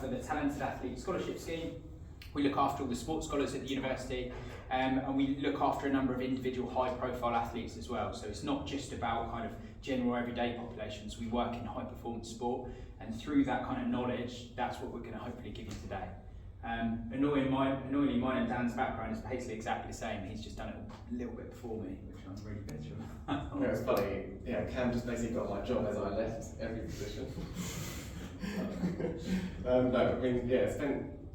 offer the Talented Athlete Scholarship Scheme. We look after all the sports scholars at the university, and we look after a number of individual high-profile athletes as well. So it's not just about kind of general everyday populations. We work in high-performance sport, and through that kind of knowledge, that's what we're going to hopefully give you today. Annoyingly, mine and Dan's background is basically exactly the same. He's just done it a little bit before me, which I'm really bitter about. Yeah, it's funny. Yeah, Cam just basically got my job as I left every position. No, I mean, yeah,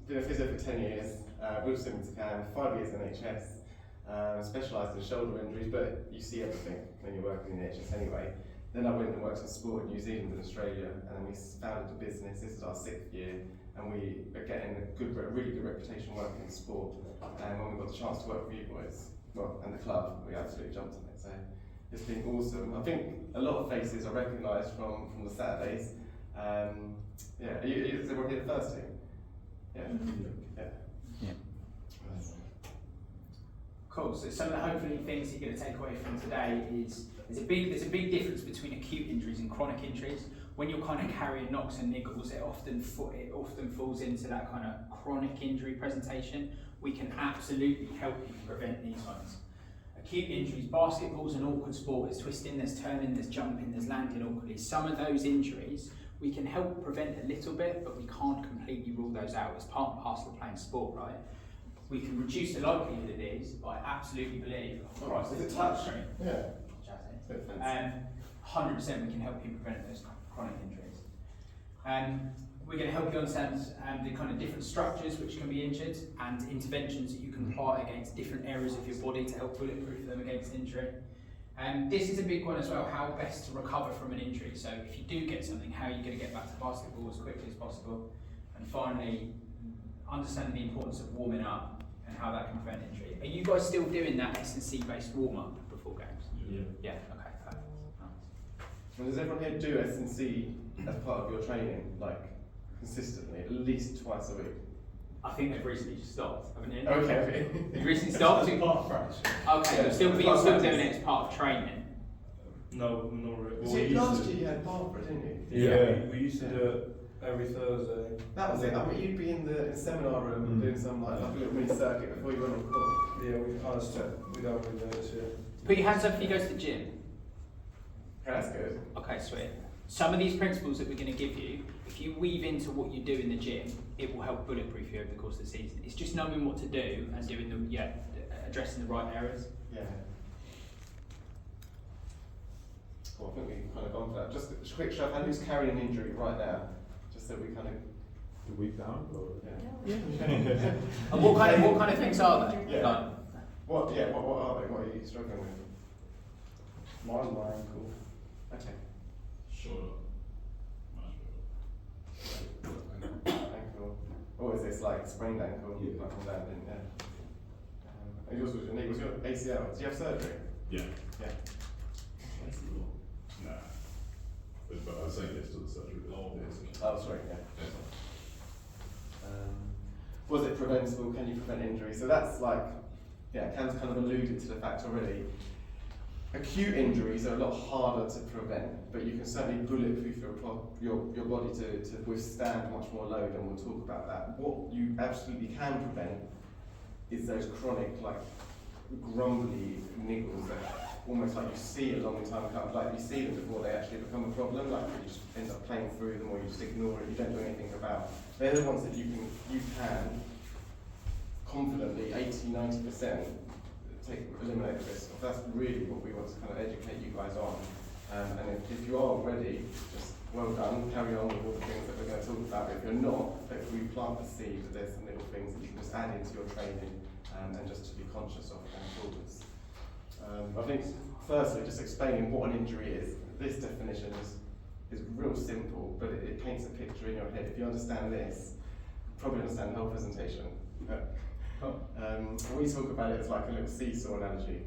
been a physio for 10 years. Moved to Cam, 5 years in NHS. Specialised in shoulder injuries, but you see everything when you're working in the NHS anyway. Then I went and worked in sport in New Zealand and Australia, and then we founded a business. This is our 6th year, and we are getting a really good reputation working in sport. And when we got the chance to work with you boys, well, and the club, we absolutely jumped on it. So it's been awesome. I think a lot of faces are recognised from the Saturdays. Yeah, is everyone here the first team? Yeah. Yeah. Cool. So some of the hopefully things you're going to take away from today is there's a big difference between acute injuries and chronic injuries. When you're kind of carrying knocks and niggles, it often falls into that kind of chronic injury presentation. We can absolutely help you prevent these ones. Acute injuries, basketball's an awkward sport. There's twisting, there's turning, there's jumping, there's landing awkwardly. Some of those injuries we can help prevent a little bit, but we can't completely rule those out. It's part and parcel of playing sport, right? We can reduce the likelihood of these, but I absolutely believe. Is it touch? Yeah. 100% we can help you prevent those chronic injuries. We're going to help you understand the kind of different structures which can be injured and interventions that you can apply against different areas of your body to help bulletproof them against injury. This is a big one as well, how best to recover from an injury. So if you do get something, how are you going to get back to basketball as quickly as possible? And finally, understanding the importance of warming up and how that can prevent injury. Are you guys still doing that S&C based warm-up before games? Yeah. Yeah, okay, perfect. Nice. And does everyone here do S&C as part of your training, like consistently, at least twice a week? I think they've recently just stopped, haven't you? Okay. You've recently stopped? Part of practice. Okay, Yeah, you're still practice. doing it as part of training. No, not really. See, last year you had Barbara, didn't you? Yeah, we used to do it every Thursday. That was it. I mean, you'd be in the seminar room doing some like a little mini circuit before you went on court. Yeah, we kind of we don't really do this year. Put your hands up if you go to the gym. That's good. Okay, sweet. Some of these principles that we're going to give you, if you weave into what you do in the gym, it will help bulletproof you over the course of the season. It's just knowing what to do and doing addressing the right areas. Yeah. Well, I think we've kind of gone for that. Just a quick show of hand who's carrying an injury right now, just so we kind of. The week down, or Yeah. And what kind of things are they? Yeah. Like, What are they? What are you struggling with? Mine's my ankle. Okay. shorter, much shorter. Ankle. Or is this like sprained ankle? Yeah. Like from landing, yeah. And yours was your knee, was your ACL? Did you have surgery? Yeah. Yeah. Nah. But I was saying yes to the surgery. Oh, sorry, yeah. Was it preventable? Can you prevent injury? So that's like, yeah, Cam's kind of alluded to the fact already. Acute injuries are a lot harder to prevent, but you can certainly bulletproof your body to withstand much more load, and we'll talk about that. What you absolutely can prevent is those chronic, like, grumbly niggles that almost like you see a long time coming, like you see them before they actually become a problem, like you just end up playing through them or you just ignore it, you don't do anything about. They're the ones that you can confidently 80-90% eliminate the risk. That's really what we want to kind of educate you guys on. And if you are ready, just well done, carry on with all the things that we're going to talk about. But if you're not, hopefully we plant the seed that there's some little things that you can just add into your training and just to be conscious of going forwards. I think firstly, just explaining what an injury is. This definition is real simple, but it paints a picture in your head. If you understand this, you probably understand the whole presentation. We talk about it as like a little seesaw analogy.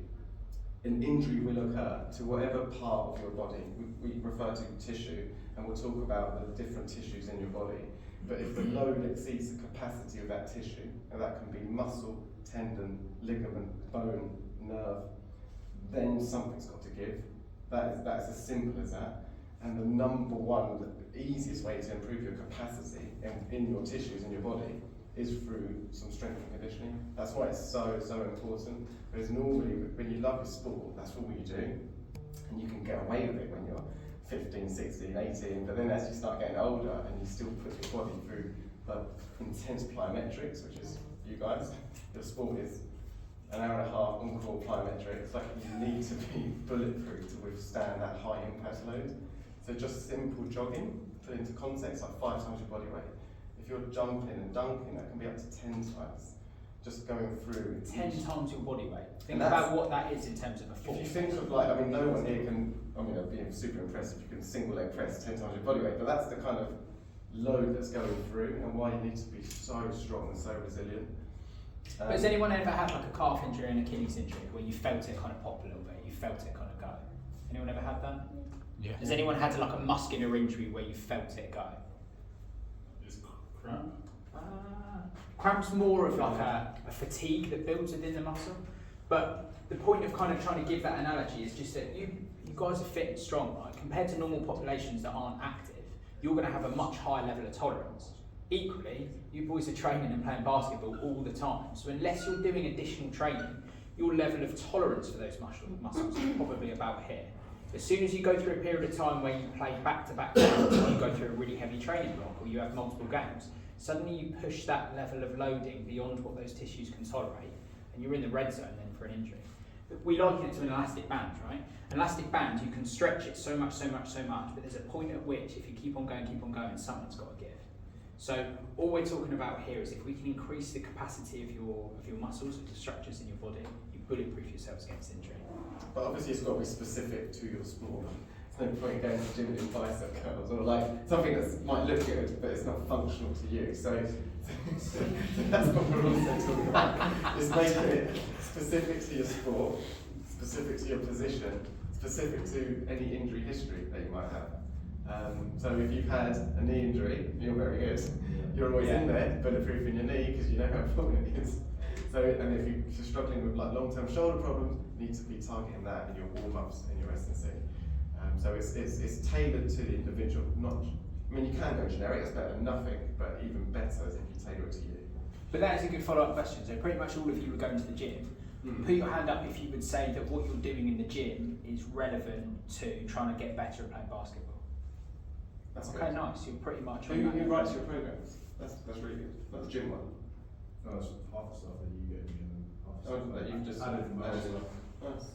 An injury will occur to whatever part of your body. We refer to tissue, and we'll talk about the different tissues in your body. But if the load exceeds the capacity of that tissue, and that can be muscle, tendon, ligament, bone, nerve, then something's got to give. That's as simple as that. And the number one, the easiest way to improve your capacity in your tissues, in your body, is through some strength and conditioning. That's why it's so important. Because normally, when you love your sport, that's all you do. And you can get away with it when you're 15, 16, 18, but then as you start getting older and you still put your body through like intense plyometrics, which is you guys, your sport is an hour and a half on-court plyometrics, like you need to be bulletproof to withstand that high impact load. So just simple jogging, put into context, like 5 times your body weight. If you're jumping and dunking, that can be up to 10 times. Just going through 10 times your body weight. Think about what that is in terms of a force. If you think of like, I mean, no one here can, I mean, I'd be super impressed if you can single leg press 10 times your body weight, but that's the kind of load that's going through and why you need to be so strong and so resilient. But has anyone ever had like a calf injury and Achilles injury where you felt it kind of pop a little bit, you felt it kind of go? Anyone ever had that? Yeah. Has anyone had like a muscular injury where you felt it go? Is cramp? Cramp's more of like a fatigue that builds within the muscle. But the point of kind of trying to give that analogy is just that you guys are fit and strong, right? Compared to normal populations that aren't active, you're going to have a much higher level of tolerance. Equally, you boys are training and playing basketball all the time. So unless you're doing additional training, your level of tolerance for those muscles is probably about here. As soon as you go through a period of time where you play back-to-back games, or you go through a really heavy training block, or you have multiple games, suddenly you push that level of loading beyond what those tissues can tolerate, and you're in the red zone then for an injury. But we liken it to an elastic band, right? An elastic band, you can stretch it so much, but there's a point at which, if you keep on going, something's got to give. So all we're talking about here is if we can increase the capacity of your muscles, of the structures in your body, you bulletproof yourselves against injury. But obviously it's got to be specific to your sport. There's no point going to the gym doing bicep curls or like something that might look good but it's not functional to you. So that's what we're also talking about. Is making it specific to your sport, specific to your position, specific to any injury history that you might have. So if you've had a knee injury, you're very good. You're always in there, bulletproof in your knee because you know how important it is. So, and if you're struggling with like long-term shoulder problems, you need to be targeting that in your warm-ups and your residency. So it's tailored to the individual. Not, I mean, you can go generic, it's better than nothing, but even better is if you tailor it to you. But that is a good follow-up question. So pretty much all of you are going to the gym. Put your hand up if you would say that what you're doing in the gym is relevant to trying to get better at playing basketball. That's okay, good. nice. You're pretty much Who writes your programs? That's really good. Like the gym one. No, that's half the stuff that you get me and half the Oh, stuff that you've just added from added elsewhere. Nice.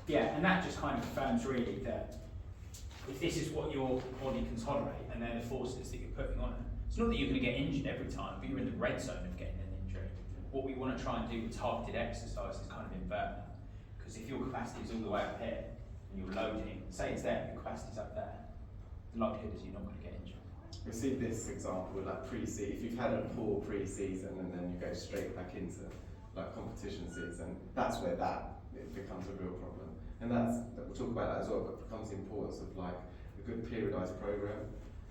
Yeah, and that just kind of confirms really that if this is what your body can tolerate and they're the forces that you're putting on it, it's not that you're going to get injured every time, but you're in the red zone of getting an injury. What we want to try and do with targeted exercise is kind of invert that. Because if your capacity is all the way up here and you're loading, say it's there, your capacity's up there, the likelihood is you're not going to get injured. We see this example with like pre-season. If you've had a poor pre-season and then you go straight back into like competition season, that's where it becomes a real problem. And we'll talk about that as well, but it becomes the importance of like a good periodised program.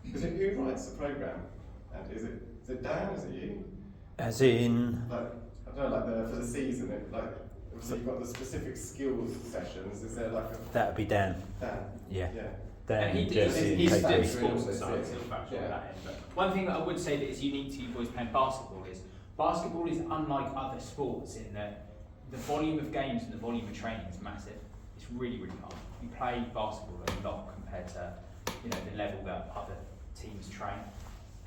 Because who writes the program? And is it Dan? Is it you? As in? Like, I don't know, like for the season, so you've got the specific skills sessions. Is there like a That would be Dan. Dan? Yeah. Yeah. Dan, And he Jesse, he's and doing Kate. sports Kate. science, he'll factor all Yeah. that in. But one thing that I would say that is unique to you boys playing basketball is unlike other sports in that the volume of games and the volume of training is massive. It's really, really hard. You play basketball a lot compared to the level that other teams train.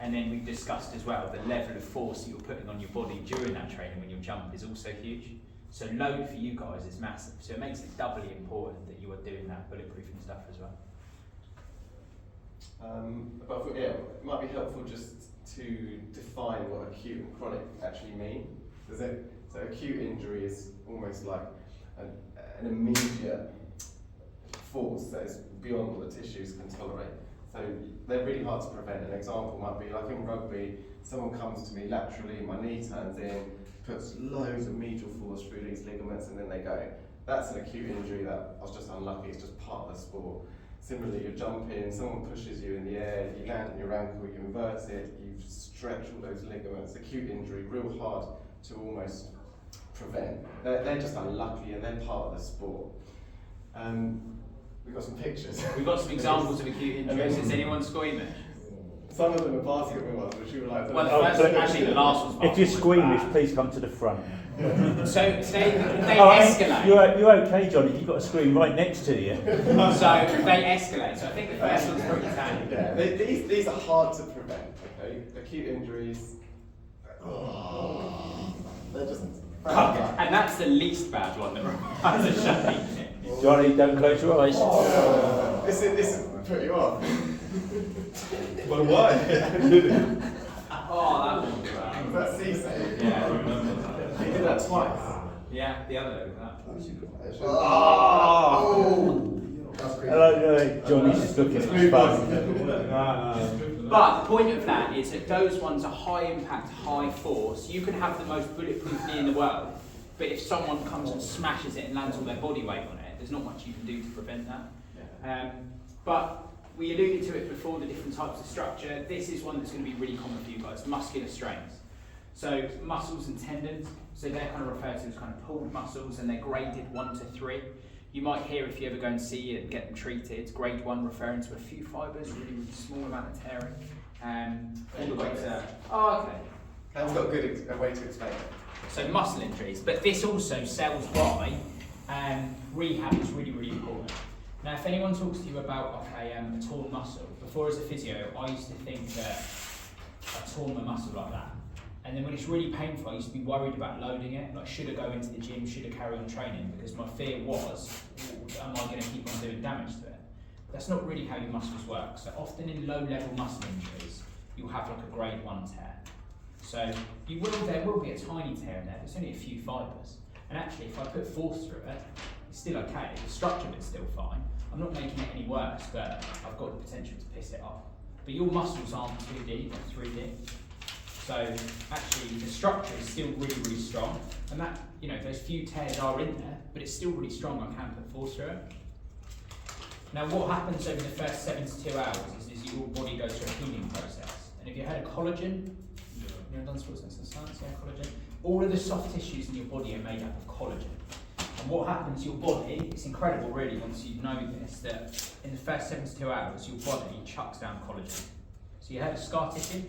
And then we've discussed as well the level of force that you're putting on your body during that training when you jump is also huge. So load for you guys is massive. So it makes it doubly important that you are doing that bulletproofing stuff as well. But I thought, it might be helpful just to define what acute and chronic actually mean. So acute injury is almost like an immediate force that is beyond what the tissues can tolerate. So they're really hard to prevent. An example might be like in rugby, someone comes to me laterally, my knee turns in, puts loads of medial force through these ligaments and then they go. That's an acute injury that I was just unlucky, it's just part of the sport. Similarly, you're jumping, someone pushes you in the air, you land on your ankle, you invert it, you stretch all those ligaments. Acute injury, real hard to almost prevent. They're just unlucky and they're part of the sport. We've got some pictures. We've got some examples of acute injuries. Is anyone squeamish? Some of them are basketball ones, which we were like. Well, the first, actually, the last one's If you're basketball, squeamish, bad. please come to the front. So they Oh, escalate. you're okay, Johnny. You've got a screen right next to you. So they escalate. So I think the first one's pretty tame. Yeah, these are hard to prevent. Okay, acute injuries. They're just. And that's the least bad one that requires a shame. Johnny, don't close your eyes. This will put you off. But why? Oh, that one's bad. That's Cisse. Yeah, I remember that. He did that twice. Yeah, the other day was that. Oh! That's crazy. Hello, Johnny's just looking at his phone. But the point of that is that those ones are high impact, high force. You can have the most bulletproof knee in the world, but if someone comes and smashes it and lands all their body weight on it, there's not much you can do to prevent that. But we alluded to it before, the different types of structure. This is one that's going to be really common for you guys, muscular strains. So muscles and tendons, so they're kind of referred to as kind of pulled muscles, and they're graded 1 to 3. You might hear, if you ever go and see it and get them treated, grade 1 referring to a few fibres, really, really small amount of tearing. All the way to, okay. Cam's got a way to explain it. So muscle injuries, but this also sells by rehab is really, really important. Now, if anyone talks to you about a torn muscle, before as a physio, I used to think that I torn my muscle like that. And then when it's really painful, I used to be worried about loading it. Like, should I go into the gym? Should I carry on training? Because my fear was, am I going to keep on doing damage to it? That's not really how your muscles work. So often in low-level muscle injuries, you'll have like a grade 1 tear. So there will be a tiny tear in there. There's only a few fibres. And actually, if I put force through it, it's still okay. The structure of it's still fine. I'm not making it any worse, but I've got the potential to piss it off. But your muscles aren't 2D, they're 3D. So actually, the structure is still really, really strong. And that, those few tears are in there, but it's still really strong. I can put force through it. Now, what happens over the first 7 to 2 hours is your body goes through a healing process. And if you had a collagen, done sports medicine science, collagen. All of the soft tissues in your body are made up of collagen. And what happens to your body, it's incredible really once you know this, that in the first 7 to 2 hours, your body chucks down collagen. So you have a scar tissue.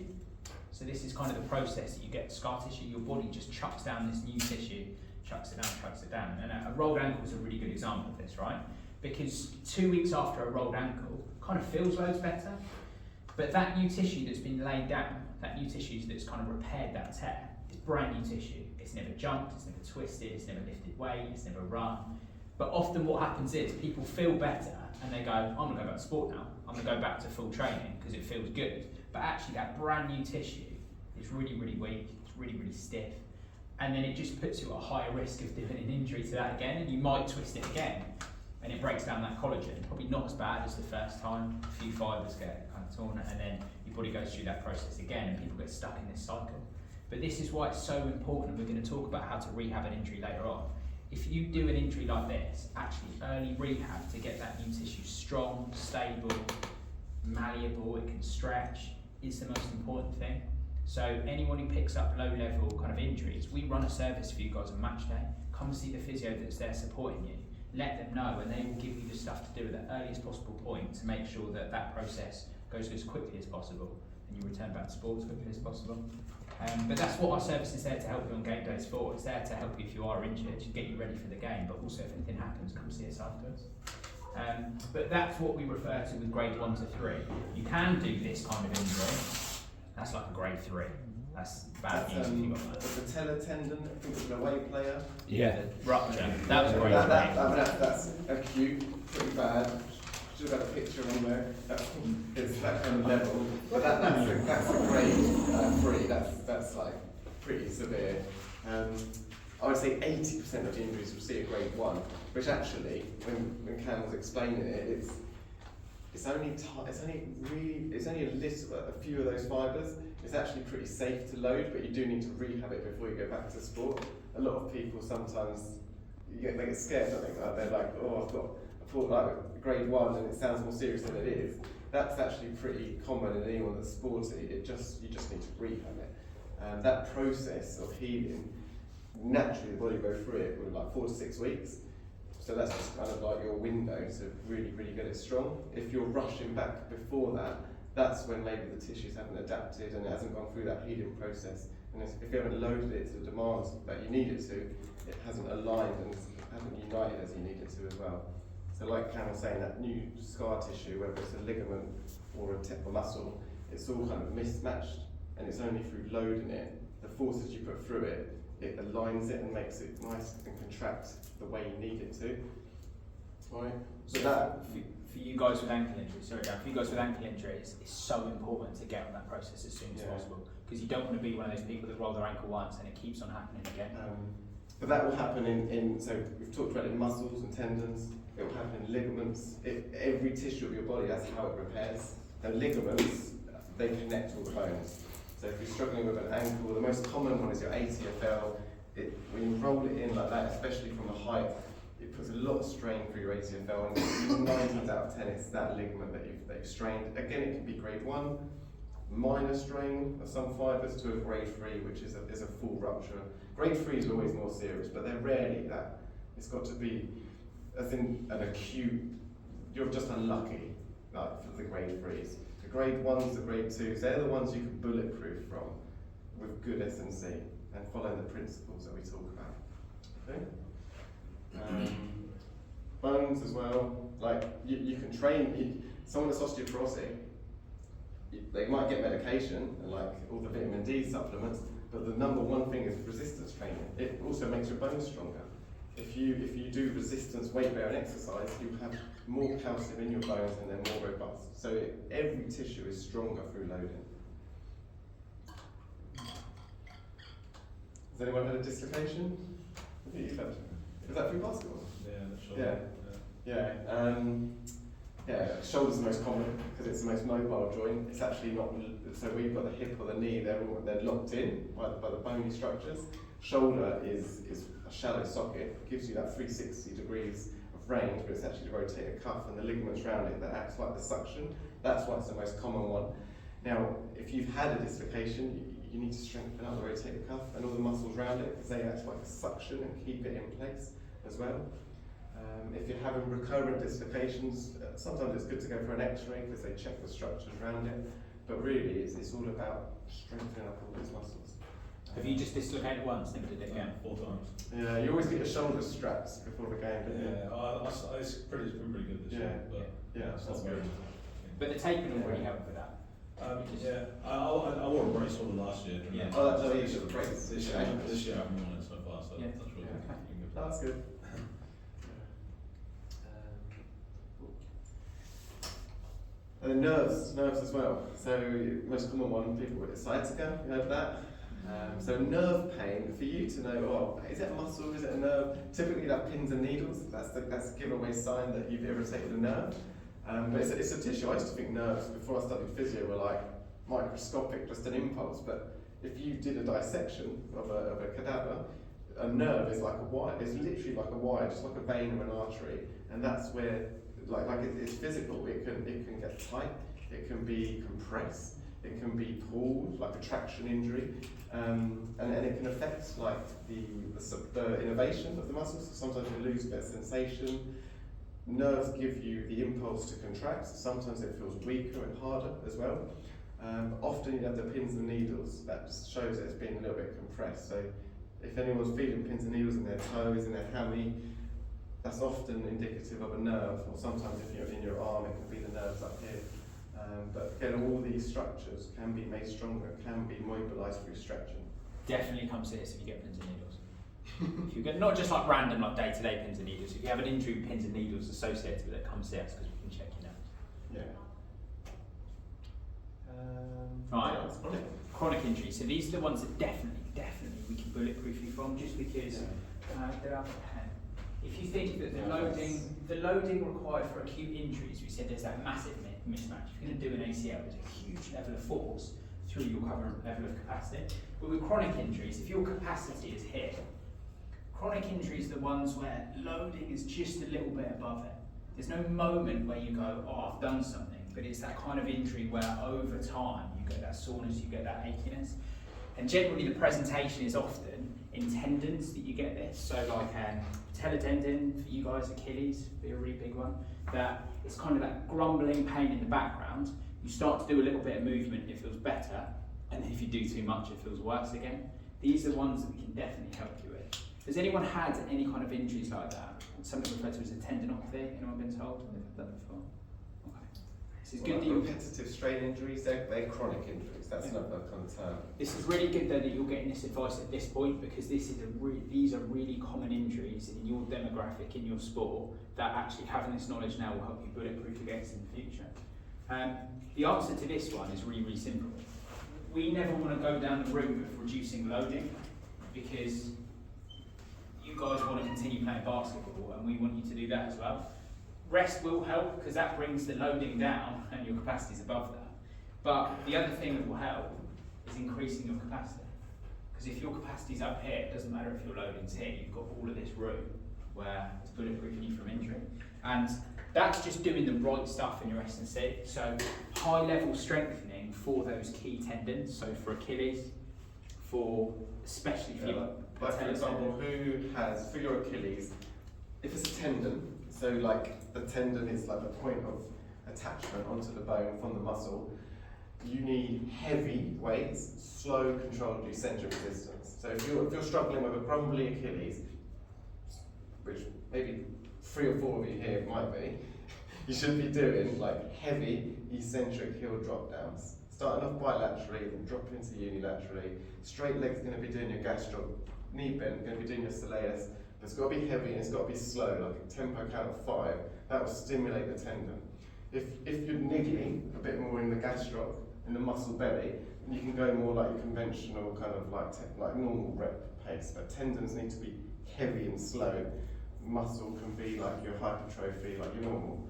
So this is kind of the process that you get scar tissue. Your body just chucks down this new tissue, chucks it down. And a rolled ankle is a really good example of this, right? Because 2 weeks after a rolled ankle, kind of feels loads better. But that new tissue that's been laid down, that new tissue that's kind of repaired that tear, is brand new tissue. It's never jumped, it's never twisted, it's never lifted weight, it's never run. But often what happens is people feel better and they go, I'm going to go back to sport now. I'm going to go back to full training because it feels good. But actually that brand new tissue is really, really weak, it's really, really stiff. And then it just puts you at a higher risk of doing an injury to that again, and you might twist it again. And it breaks down that collagen. Probably not as bad as the first time. A few fibres get kind of torn, and then your body goes through that process again, and people get stuck in this cycle. But this is why it's so important. We're going to talk about how to rehab an injury later on. If you do an injury like this, actually early rehab to get that new tissue strong, stable, malleable, it can stretch, is the most important thing. So anyone who picks up low-level kind of injuries, we run a service for you guys on match day. Come see the physio that's there supporting you. Let them know, and they will give you the stuff to do at the earliest possible point to make sure that that process goes as quickly as possible and you return back to sport as quickly as possible. But that's what our service is there to help you on game days for. It's there to help you if you are injured, to get you ready for the game, but also if anything happens, come see us afterwards. But that's what we refer to with grade 1 to 3. You can do this kind of injury. That's like a grade 3. That's bad news if you got that. The patellar tendon, I think it was an away player. Yeah, the rupture. That was a grade 3. That's acute, pretty bad. Should have had a picture on there. It's that kind of level. But that's a grade 3. That's like pretty severe. I would say 80% of the injuries will see a grade 1, which actually, when Cam was explaining it, it's only a few of those fibres. It's actually pretty safe to load, but you do need to rehab it before you go back to sport. A lot of people sometimes they get scared, don't they? They're like, oh, I thought like grade 1, and it sounds more serious than it is. That's actually pretty common in anyone that's sporty. You just need to rehab it. That process of healing, naturally the body go through it with like 4 to 6 weeks. So that's just kind of like your window to really, really get it strong. If you're rushing back before that, that's when maybe the tissues haven't adapted and it hasn't gone through that healing process. And if you haven't loaded it to the demands that you need it to, it hasn't aligned and hasn't united as you need it to as well. So like Cam was saying, that new scar tissue, whether it's a ligament or a tip of muscle, it's all kind of mismatched, and it's only through loading it, the forces you put through it, it aligns it and makes it nice and contract the way you need it to. Right? So that for you guys with ankle injuries, sorry, Dan, for you guys with ankle injuries, it's so important to get on that process as soon as possible, because you don't want to be one of those people that roll their ankle once and it keeps on happening again. But that will happen in so we've talked about in muscles and tendons. It will happen in ligaments. Every tissue of your body, that's how it repairs. And ligaments, they connect all the bones. So if you're struggling with an ankle, the most common one is your ACFL. When you roll it in like that, especially from the height, it puts a lot of strain through your ACFL, and 9 times out of 10 it's that ligament that you've strained. Again, it can be grade 1, minor strain of some fibres, to a grade 3, which is a full rupture. Grade 3 is always more serious, but they're rarely that. It's got to be, as in an acute, you're just unlucky, like for the grade 3s. The grade 1s, the grade 2s, they're the ones you can bulletproof from with good S&C and follow the principles that we talk about. Okay? Bones as well, like you can train, someone that's osteoporotic, they might get medication and like all the vitamin D supplements, but the number one thing is resistance training. It also makes your bones stronger. If you do resistance weight bearing exercise, you have more calcium in your bones and they're more robust. So every tissue is stronger through loading. Has anyone had a dislocation? I think you've had. Was that through basketball? Yeah, the shoulder. Yeah, shoulder's the most common because it's the most mobile joint. It's actually not, so we've got the hip or the knee, they're locked in by the bony structures. Shoulder is a shallow socket, it gives you that 360 degrees of range, but it's actually the rotator cuff and the ligaments around it that acts like the suction. That's why it's the most common one. Now, if you've had a dislocation, you need to strengthen up the rotator cuff and all the muscles around it because they act like a suction and keep it in place as well. If you're having recurrent dislocations, sometimes it's good to go for an x-ray because they check the structures around it, but really it's all about strengthening up all those muscles. Have you just dislocated once, never did it again? 4 times. Yeah, you always get your shoulders strapped before the game, don't you? Yeah, it's been pretty good this year, but it's not very. But the taping will really help with that. I wore a brace all last year. Yeah. Oh, that's the issue of the brace. This year I haven't worn it so far, so Yeah. that's really Okay. been good. That's good. And then nerves as well. So most common one, people with sciatica, you heard of that? So nerve pain, for you to know, is it a muscle, is it a nerve? Typically you'd have pins and needles, that's a giveaway sign that you've irritated a nerve. But it's a tissue. I used to think nerves, before I studied physio, were like microscopic, just an impulse, but if you did a dissection of a cadaver, a nerve is like a wire, it's literally like a wire, just like a vein or an artery, and that's where, it's physical, it can get tight, it can be compressed, it can be pulled, like a traction injury, and it can affect like the innervation of the muscles. So sometimes you lose a bit of sensation. Nerves give you the impulse to contract, so sometimes it feels weaker and harder as well. Often you have the pins and needles, that just shows that it's been a little bit compressed. So if anyone's feeling pins and needles in their toes, in their hammy, that's often indicative of a nerve, or sometimes if you're in your arm, it can be the nerves up here. But again, all these structures can be made stronger, can be mobilised through stretching. Definitely come see us if you get pins and needles. If you get not just like random like day-to-day pins and needles, if you have an injury with pins and needles associated with it, come see us because we can check you now. Yeah. Right. Chronic injuries. So these are the ones that definitely we can bulletproof you from, just because they're up at hand. If you think that the loading required for acute injuries, we said there's that massive mismatch. If you're going to do an ACL, there's a huge level of force through your current level of capacity. But with chronic injuries, if your capacity is here, chronic injuries are the ones where loading is just a little bit above it. There's no moment where you go, oh, I've done something, but it's that kind of injury where over time you get that soreness, you get that achiness. And generally the presentation is often, in tendons that you get this. So like patellar tendon for you guys, Achilles be a really big one. That it's kind of that grumbling pain in the background. You start to do a little bit of movement, it feels better, and then if you do too much, it feels worse again. These are the ones that we can definitely help you with. Has anyone had any kind of injuries like that? Something referred to as a tendinopathy? Anyone been told? They've had that before? Okay. This is good that you. Repetitive strain injuries, they're chronic injuries. That's another kind of term. This is really good though that you're getting this advice at this point, because these are really common injuries in your demographic, in your sport, that actually having this knowledge now will help you bulletproof against in the future. The answer to this one is really, really simple. We never want to go down the route of reducing loading, because you guys want to continue playing basketball and we want you to do that as well. Rest will help because that brings the loading down and your capacity is above that. But the other thing that will help is increasing your capacity. Because if your capacity is up here, it doesn't matter if your loading's here, you've got all of this room where it's bulletproofing you from injury. And that's just doing the right stuff in your S&C. So high level strengthening for those key tendons. So for Achilles, especially for your like for example, who has, for your Achilles, if it's a tendon, so like the tendon is like the point of attachment onto the bone from the muscle, you need heavy weights, slow controlled eccentric resistance. So if you're struggling with a grumbly Achilles, which maybe 3 or 4 of you here might be, you should be doing like heavy eccentric heel drop downs. Starting off bilaterally, then dropping into unilaterally. Straight leg's going to be doing your gastro, knee bend, going to be doing your soleus. But it's got to be heavy and it's got to be slow, like a tempo count of 5. That will stimulate the tendon. If you're niggling a bit more in the gastroc, in the muscle belly, then you can go more like your conventional kind of like normal rep pace. But tendons need to be heavy and slow. Muscle can be like your hypertrophy, like your normal.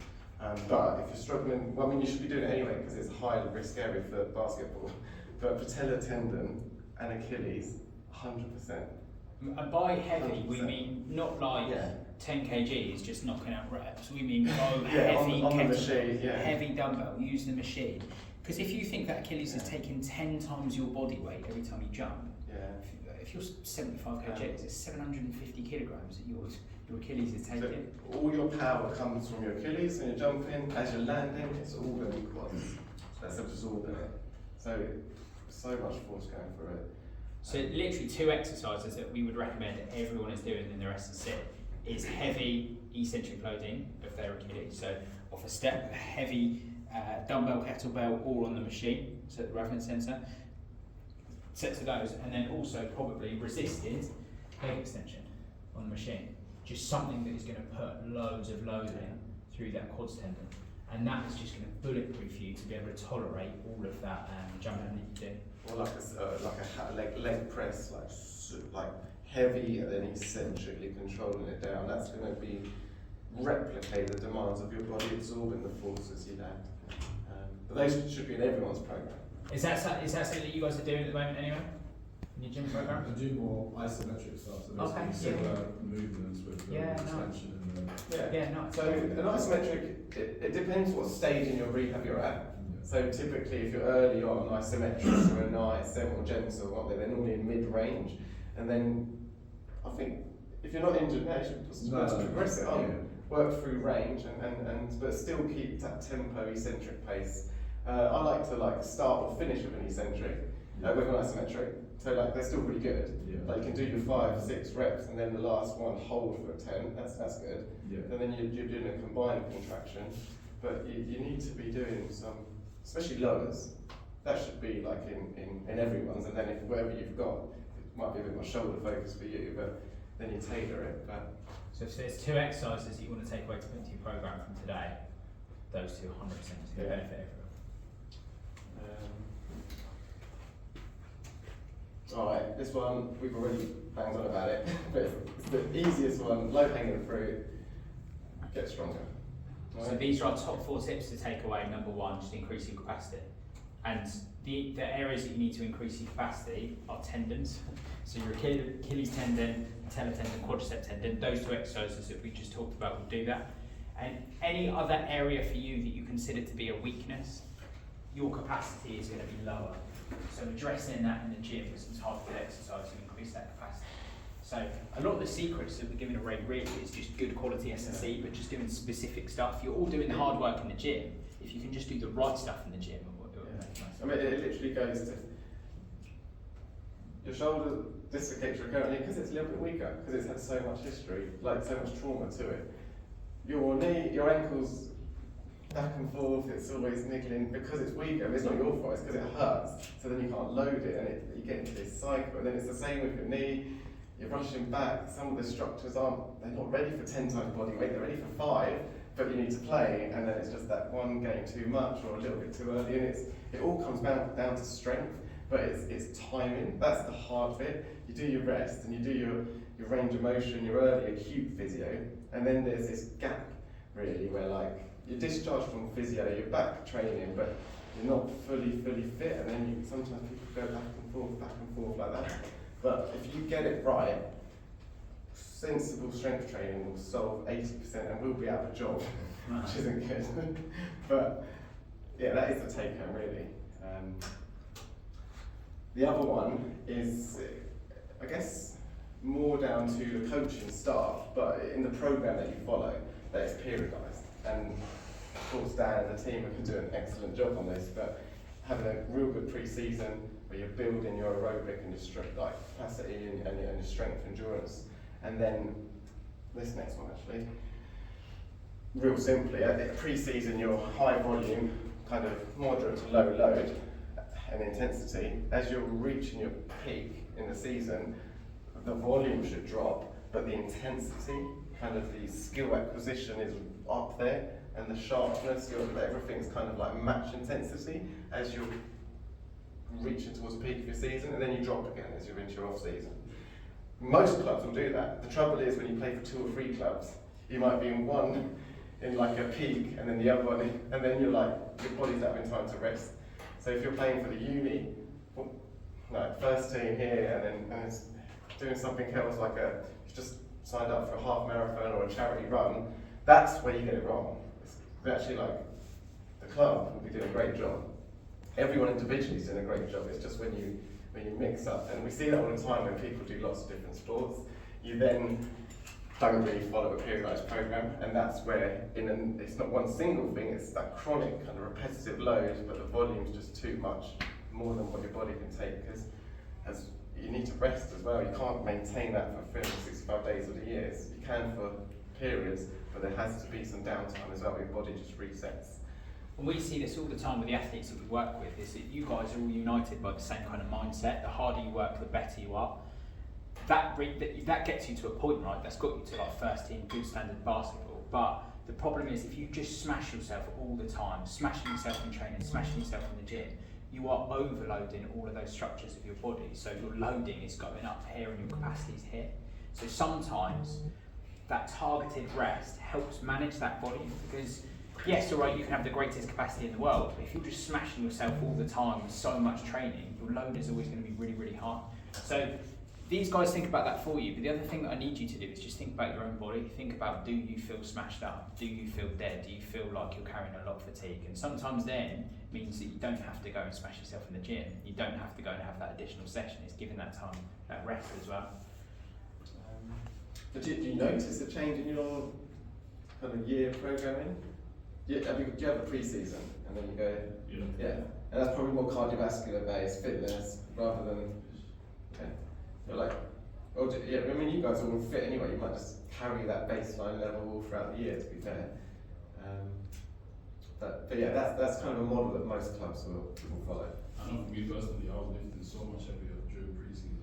But if you're struggling, well, I mean, you should be doing it anyway because it's a high risk area for basketball. But patellar tendon and Achilles, 100%. And by heavy, we mean not like 10 kg is just knocking out reps. We mean heavy on the kettlebell, machine, heavy dumbbell, use the machine. Because if you think that Achilles is taking 10 times your body weight every time you jump, if you're 75 kg, it's 750 kilograms that your Achilles is taking. So all your power comes from your Achilles when you're jumping. As you're landing, it's all going to be quads. That's absorbing it. So much force going through it. So literally 2 exercises that we would recommend everyone is doing in their S&C is heavy eccentric loading of their Achilles. So off a step, a heavy dumbbell, kettlebell, or on the machine, so the reference sensor. Sets of those, and then also probably resisted leg extension on the machine. Just something that is going to put loads of loading through that quads tendon, and that is just going to bulletproof you to be able to tolerate all of that jumping that you do. Or like a leg press, like heavy and then eccentrically controlling it down. That's going to replicate the demands of your body, absorbing the force as you land. But those should be in everyone's program. Is that something that you guys are doing at the moment anyway? In your gym program? I do more isometric stuff, so there's similar movements with extension and nice. So an isometric, it depends what stage in your rehab you're at. So typically if you're early on, isometrics are nice, they're more gentle, aren't they? They're normally in mid-range. And then I think if you're not injured now, you should just progress it on. Work through range but still keep that tempo eccentric pace. I like to start or finish with an eccentric, with an isometric. So they're still pretty good. Yeah. Like you can do your 5, 6 reps and then the last one hold for a 10. That's good. Yeah. And then you're doing a combined contraction. But you need to be doing some, especially lowers. That should be like in everyone's. And then if whatever you've got, it might be a bit more shoulder focus for you, but then you tailor it. But so if there's 2 exercises that you want to take away to put into your program from today, those 2 100% is going to benefit everyone. Alright, this one, we've already banged on about it, but it's the easiest one, low hanging fruit, get stronger. So these are our top 4 tips to take away. Number 1, just increase your capacity. And the areas that you need to increase your capacity are tendons. So your Achilles tendon, patellar tendon, quadricep tendon, those 2 exercises that we just talked about will do that. And any other area for you that you consider to be a weakness, your capacity is going to be lower. So addressing that in the gym with some targeted exercise to increase that capacity. So a lot of the secrets that we're giving away really is just good quality S&C, but just doing specific stuff. You're all doing the hard work in the gym. If you can just do the right stuff in the gym, it will make nice. I mean, it literally goes to your shoulder dislocates recurrently because it's a little bit weaker, because it's had so much history, like so much trauma to it. Your knee, your ankles, back and forth, it's always niggling because it's weaker. It's not your fault, it's because it hurts. So then you can't load it, and you get into this cycle. And then it's the same with your knee. You're rushing back. Some of the structures they're not ready for 10 times body weight. They're ready for 5, but you need to play. And then it's just that one game too much or a little bit too early. And it all comes down to strength, but it's timing. That's the hard bit. You do your rest and you do your range of motion, your early acute physio, and then there's this gap really where like you're discharged from physio, you're back training, but you're not fully fit, and then sometimes people go back and forth like that. But if you get it right, sensible strength training will solve 80% and we'll be out of a job, which isn't good. But yeah, that is the take home really. The other one is, I guess, more down to the coaching staff, but in the program that you follow, that is periodised. And of course, Dan and the team can do an excellent job on this, but having a real good pre-season where you're building your aerobic and your strength, like capacity and your strength endurance. And then this next one actually, real simply, at pre-season you're high volume, kind of moderate to low load and intensity. As you're reaching your peak in the season, the volume should drop, but the intensity, kind of the skill acquisition is up there, and the sharpness, everything's kind of like match intensity as you're reaching towards the peak of your season, and then you drop again as you're into your off season. Most clubs will do that. The trouble is when you play for 2 or 3 clubs, you might be in one in like a peak, and then the other one, and then you're like, your body's having time to rest. So if you're playing for the uni, like first team here, and then it's doing something else like you just signed up for a half marathon or a charity run, that's where you get it wrong. It's actually like the club will be doing a great job. Everyone individually is doing a great job. It's just when you mix up, and we see that all the time when people do lots of different sports. You then don't really follow a periodised program, and that's where it's not one single thing. It's that chronic kind of repetitive load, but the volume's just too much, more than what your body can take. Because as you need to rest as well. You can't maintain that for 365 days of the year. You can for periods, but there has to be some downtime as well. Your body just resets. And we see this all the time with the athletes that we work with, is that you guys are all united by the same kind of mindset. The harder you work, the better you are. That gets you to a point, right? That's got you to like first team, good standard basketball. But the problem is if you just smash yourself all the time, smashing yourself in training, smashing yourself in the gym, you are overloading all of those structures of your body. So your loading is going up here and your capacity is here. So sometimes that targeted rest helps manage that volume, because yes, all right, you can have the greatest capacity in the world, but if you're just smashing yourself all the time with so much training, your load is always going to be really, really high. So these guys think about that for you, but the other thing that I need you to do is just think about your own body. Think about, do you feel smashed up? Do you feel dead? Do you feel like you're carrying a lot of fatigue? And sometimes then means that you don't have to go and smash yourself in the gym. You don't have to go and have that additional session. It's giving that time, that rest as well. But do you notice a change in your kind of year programming? Do you have a pre-season and then you go, yeah, and that's probably more cardiovascular based, fitness, rather than, but like, I mean, you guys are all fit anyway, you might just carry that baseline level all throughout the year, to be fair. But yeah, that's kind of a model that most clubs will follow. I know for me personally, I was lifting so much heavier during pre-season.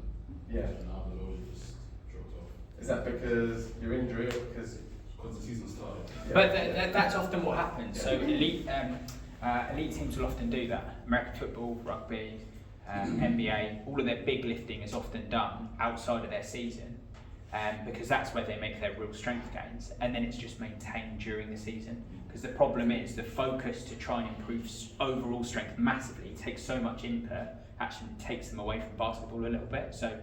Yeah. And now the load just dropped off. Is that because your injury or because the season started? Yeah. But that's often what happens. So elite teams will often do that. American football, rugby, NBA, all of their big lifting is often done outside of their season, because that's where they make their real strength gains, and then it's just maintained during the season. Because the problem is the focus to try and improve overall strength massively takes so much input, actually takes them away from basketball a little bit. So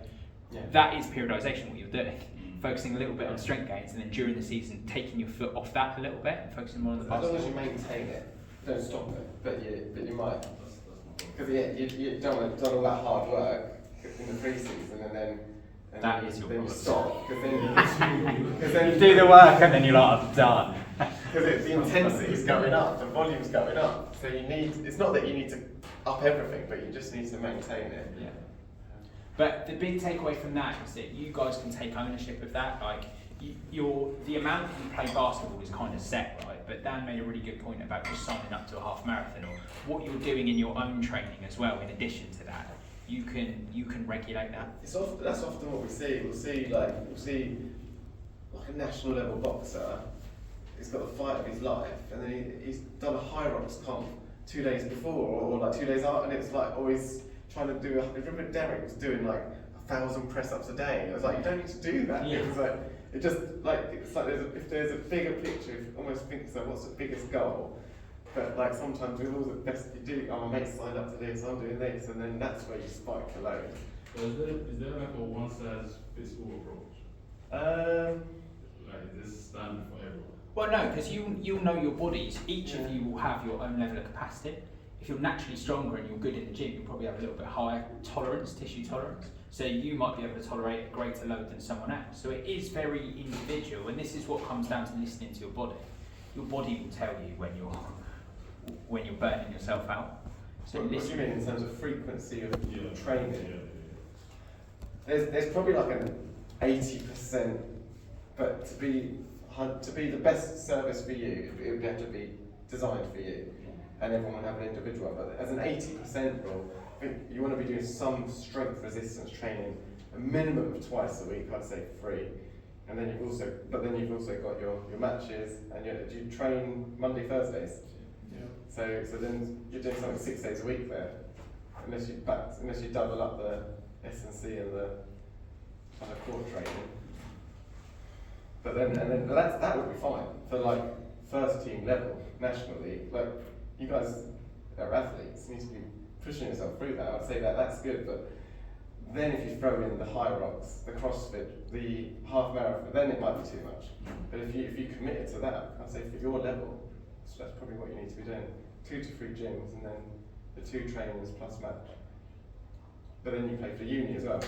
that is periodisation, what you're doing. Focusing a little bit on strength gains, and then during the season taking your foot off that a little bit and focusing more on the basketball. As long as you maintain it, don't stop it, but you might. Because you don't want to do all that hard work in the pre-season and then And That then is your then you problem. stop, because then You do the work and then you're like, I'm done. because the intensity is going up, the volume's going up. So you need, it's not that you need to up everything, but you just need to maintain it. Yeah. But the big takeaway from that is that you guys can take ownership of that. Like, the amount that you play basketball is kind of set, right? But Dan made a really good point about just signing up to a half marathon, or what you're doing in your own training as well. In addition to that, you can regulate that. That's often what we see. We'll see like a national level boxer. He's got the fight of his life, and then he's done a high rocks comp 2 days before, or like 2 days after, and it's like always trying to do. Remember Derek was doing like 1,000 press ups a day. I was like, you don't need to do that. Yeah. It was like it's like if there's a bigger picture, if you almost think so. What's the biggest goal? But like sometimes with all the best you do, oh, my mate signed up to this, I'm doing this, and then that's where you spike the load. So is there like a one size fits all approach? Like is this standard for everyone? Well, no, because you'll know your bodies. Each of you will have your own level of capacity. If you're naturally stronger and you're good in the gym, you'll probably have a little bit higher tolerance, tissue tolerance. So you might be able to tolerate a greater load than someone else. So it is very individual, and this is what comes down to listening to your body. Your body will tell you when you're burning yourself out. So What do you mean in terms of frequency of training? Yeah. There's probably like an 80%, but to be the best service for you, it would have to be designed for you, and everyone would have an individual. But as an 80% rule, I think you want to be doing some strength resistance training, a minimum of twice a week. I'd say 3, and then you've also got your matches, and do you train Monday, Thursdays? Yeah. So then you're doing something 6 days a week there, unless you double up the S&C and the kind of core training. But that would be fine for like first team level nationally. Like you guys are athletes, you need to be pushing yourself through that. I'd say that's good, but then if you throw in the high rocks, the CrossFit, the half marathon, then it might be too much. But if you committed to that, I'd say for your level, so that's probably what you need to be doing. 2 to 3 gyms, and then the 2 trainers plus match. But then you play for uni as well.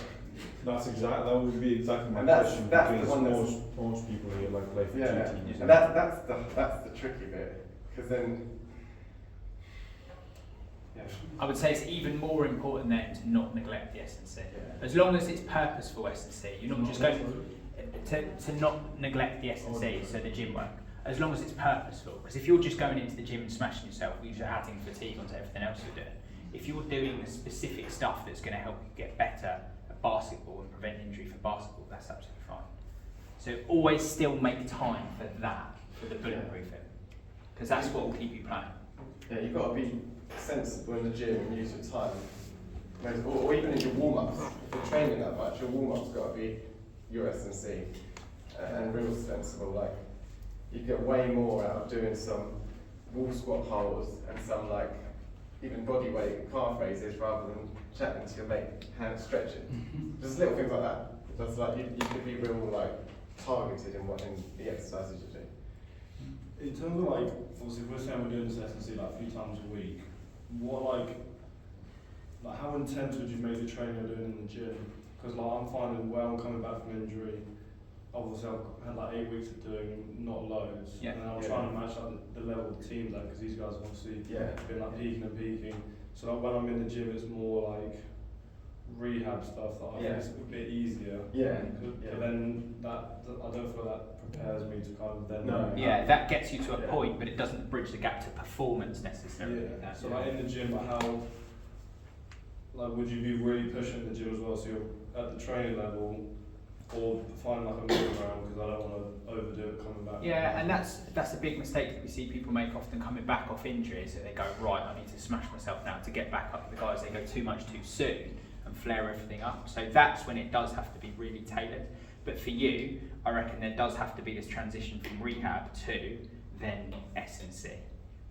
That would be exactly my And that's question. the Because one that's- most people here like play for Yeah, GT. and that's the tricky bit, because then, yeah. I would say it's even more important then to not neglect the S&C. Yeah. As long as it's purposeful S&C, you're not just going to not neglect the S&C, so the gym work. As long as it's purposeful, because if you're just going into the gym and smashing yourself, you're just adding fatigue onto everything else you're doing. If you're doing the specific stuff that's going to help you get better at basketball and prevent injury for basketball, that's absolutely fine. So always still make time for that, for the bulletproofing, because that's what will keep you playing. Yeah, you've got to be sensible in the gym and use your time. Or even in your warm-ups. If you're training that much, your warm-up's got to be your S&C and real sensible. Like, you get way more out of doing some wall squat holds and some like even body weight calf raises rather than chatting to your mate, hand stretching. Just little things like that. That's like you could be real like targeted in the exercises you do. In terms of like, obviously, if we're saying we're doing this S&C like a few times a week, what like how intense would you make the training you're doing in the gym? Because like I'm finding where I'm coming back from injury, obviously I've had like 8 weeks of doing not loads, Yeah. and I'm trying to match up the level of the team there because these guys have obviously been like peaking and peaking. So like when I'm in the gym, it's more like rehab stuff that I think is a bit easier. But then that I don't feel that prepares me to kind of then. Yeah, that gets you to a point, but it doesn't bridge the gap to performance necessarily. Yeah. So like in the gym, like how, like would you be really pushing the gym as well? So you're at the training level, or find like a middle ground because I don't want to overdo it coming back. Yeah, and that's a big mistake that we see people make often coming back off injuries. That they go, right, I need to smash myself now to get back up. The guys, they go too much too soon and flare everything up. So that's when it does have to be really tailored. But for you, I reckon there does have to be this transition from rehab to then S&C,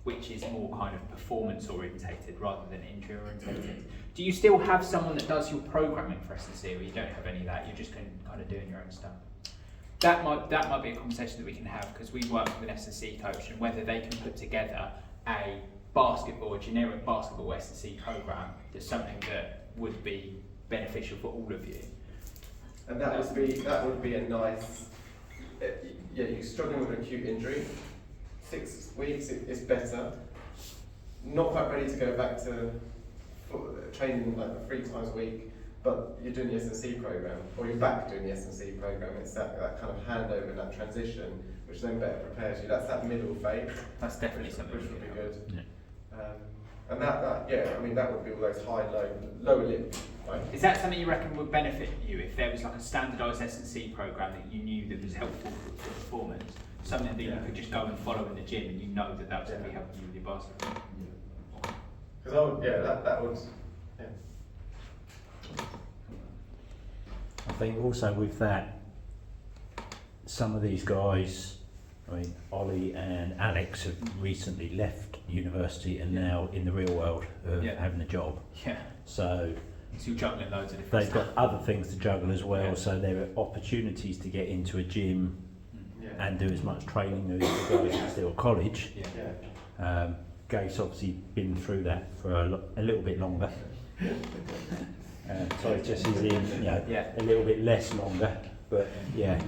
which is more kind of performance orientated rather than injury orientated. Do you still have someone that does your programming for S&C, or you don't have any of that? You're just kind of doing your own stuff. That might be a conversation that we can have, because we work with an S&C coach, and whether they can put together a generic basketball S&C program that's something that would be beneficial for all of you. And that would be a nice. Yeah, you're struggling with an acute injury. 6 weeks is better. Not quite ready to go back to training like 3 times a week, but you're doing the S&C program, or you're back doing the S&C program. It's that kind of handover and that transition, which then better prepares you. That's that middle phase. That's definitely something which would be good. Yeah. And that would be all those high, lower limb. Like, is that something you reckon would benefit you if there was like a standardised S&C program that you knew that was helpful for performance? Something that you could just go and follow in the gym, and you know that that's going to be helping you with your bicycle. Because that would. Yeah. I think also with that, some of these guys, I mean, Ollie and Alex have recently left university and now in the real world having a job. Yeah. So you're juggling loads of different they've got other things to juggle as well, so there are opportunities to get into a gym and do as much training as the guys at still college. Gate's obviously been through that for a little bit longer. So Jesse's in a little bit less longer, but okay.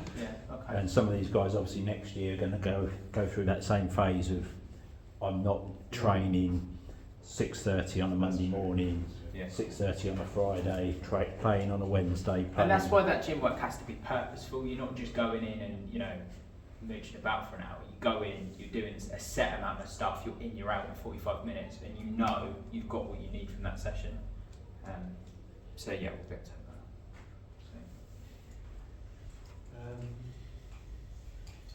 And some of these guys obviously next year are going to go through that same phase of I'm not training 6:30 on a Monday morning, 6:30 on a Friday, playing on a Wednesday. And that's why that gym work has to be purposeful. You're not just going in and mooching about for an hour. You go in, you're doing a set amount of stuff, you're in, you're out in 45 minutes, and you know you've got what you need from that session. So we'll get to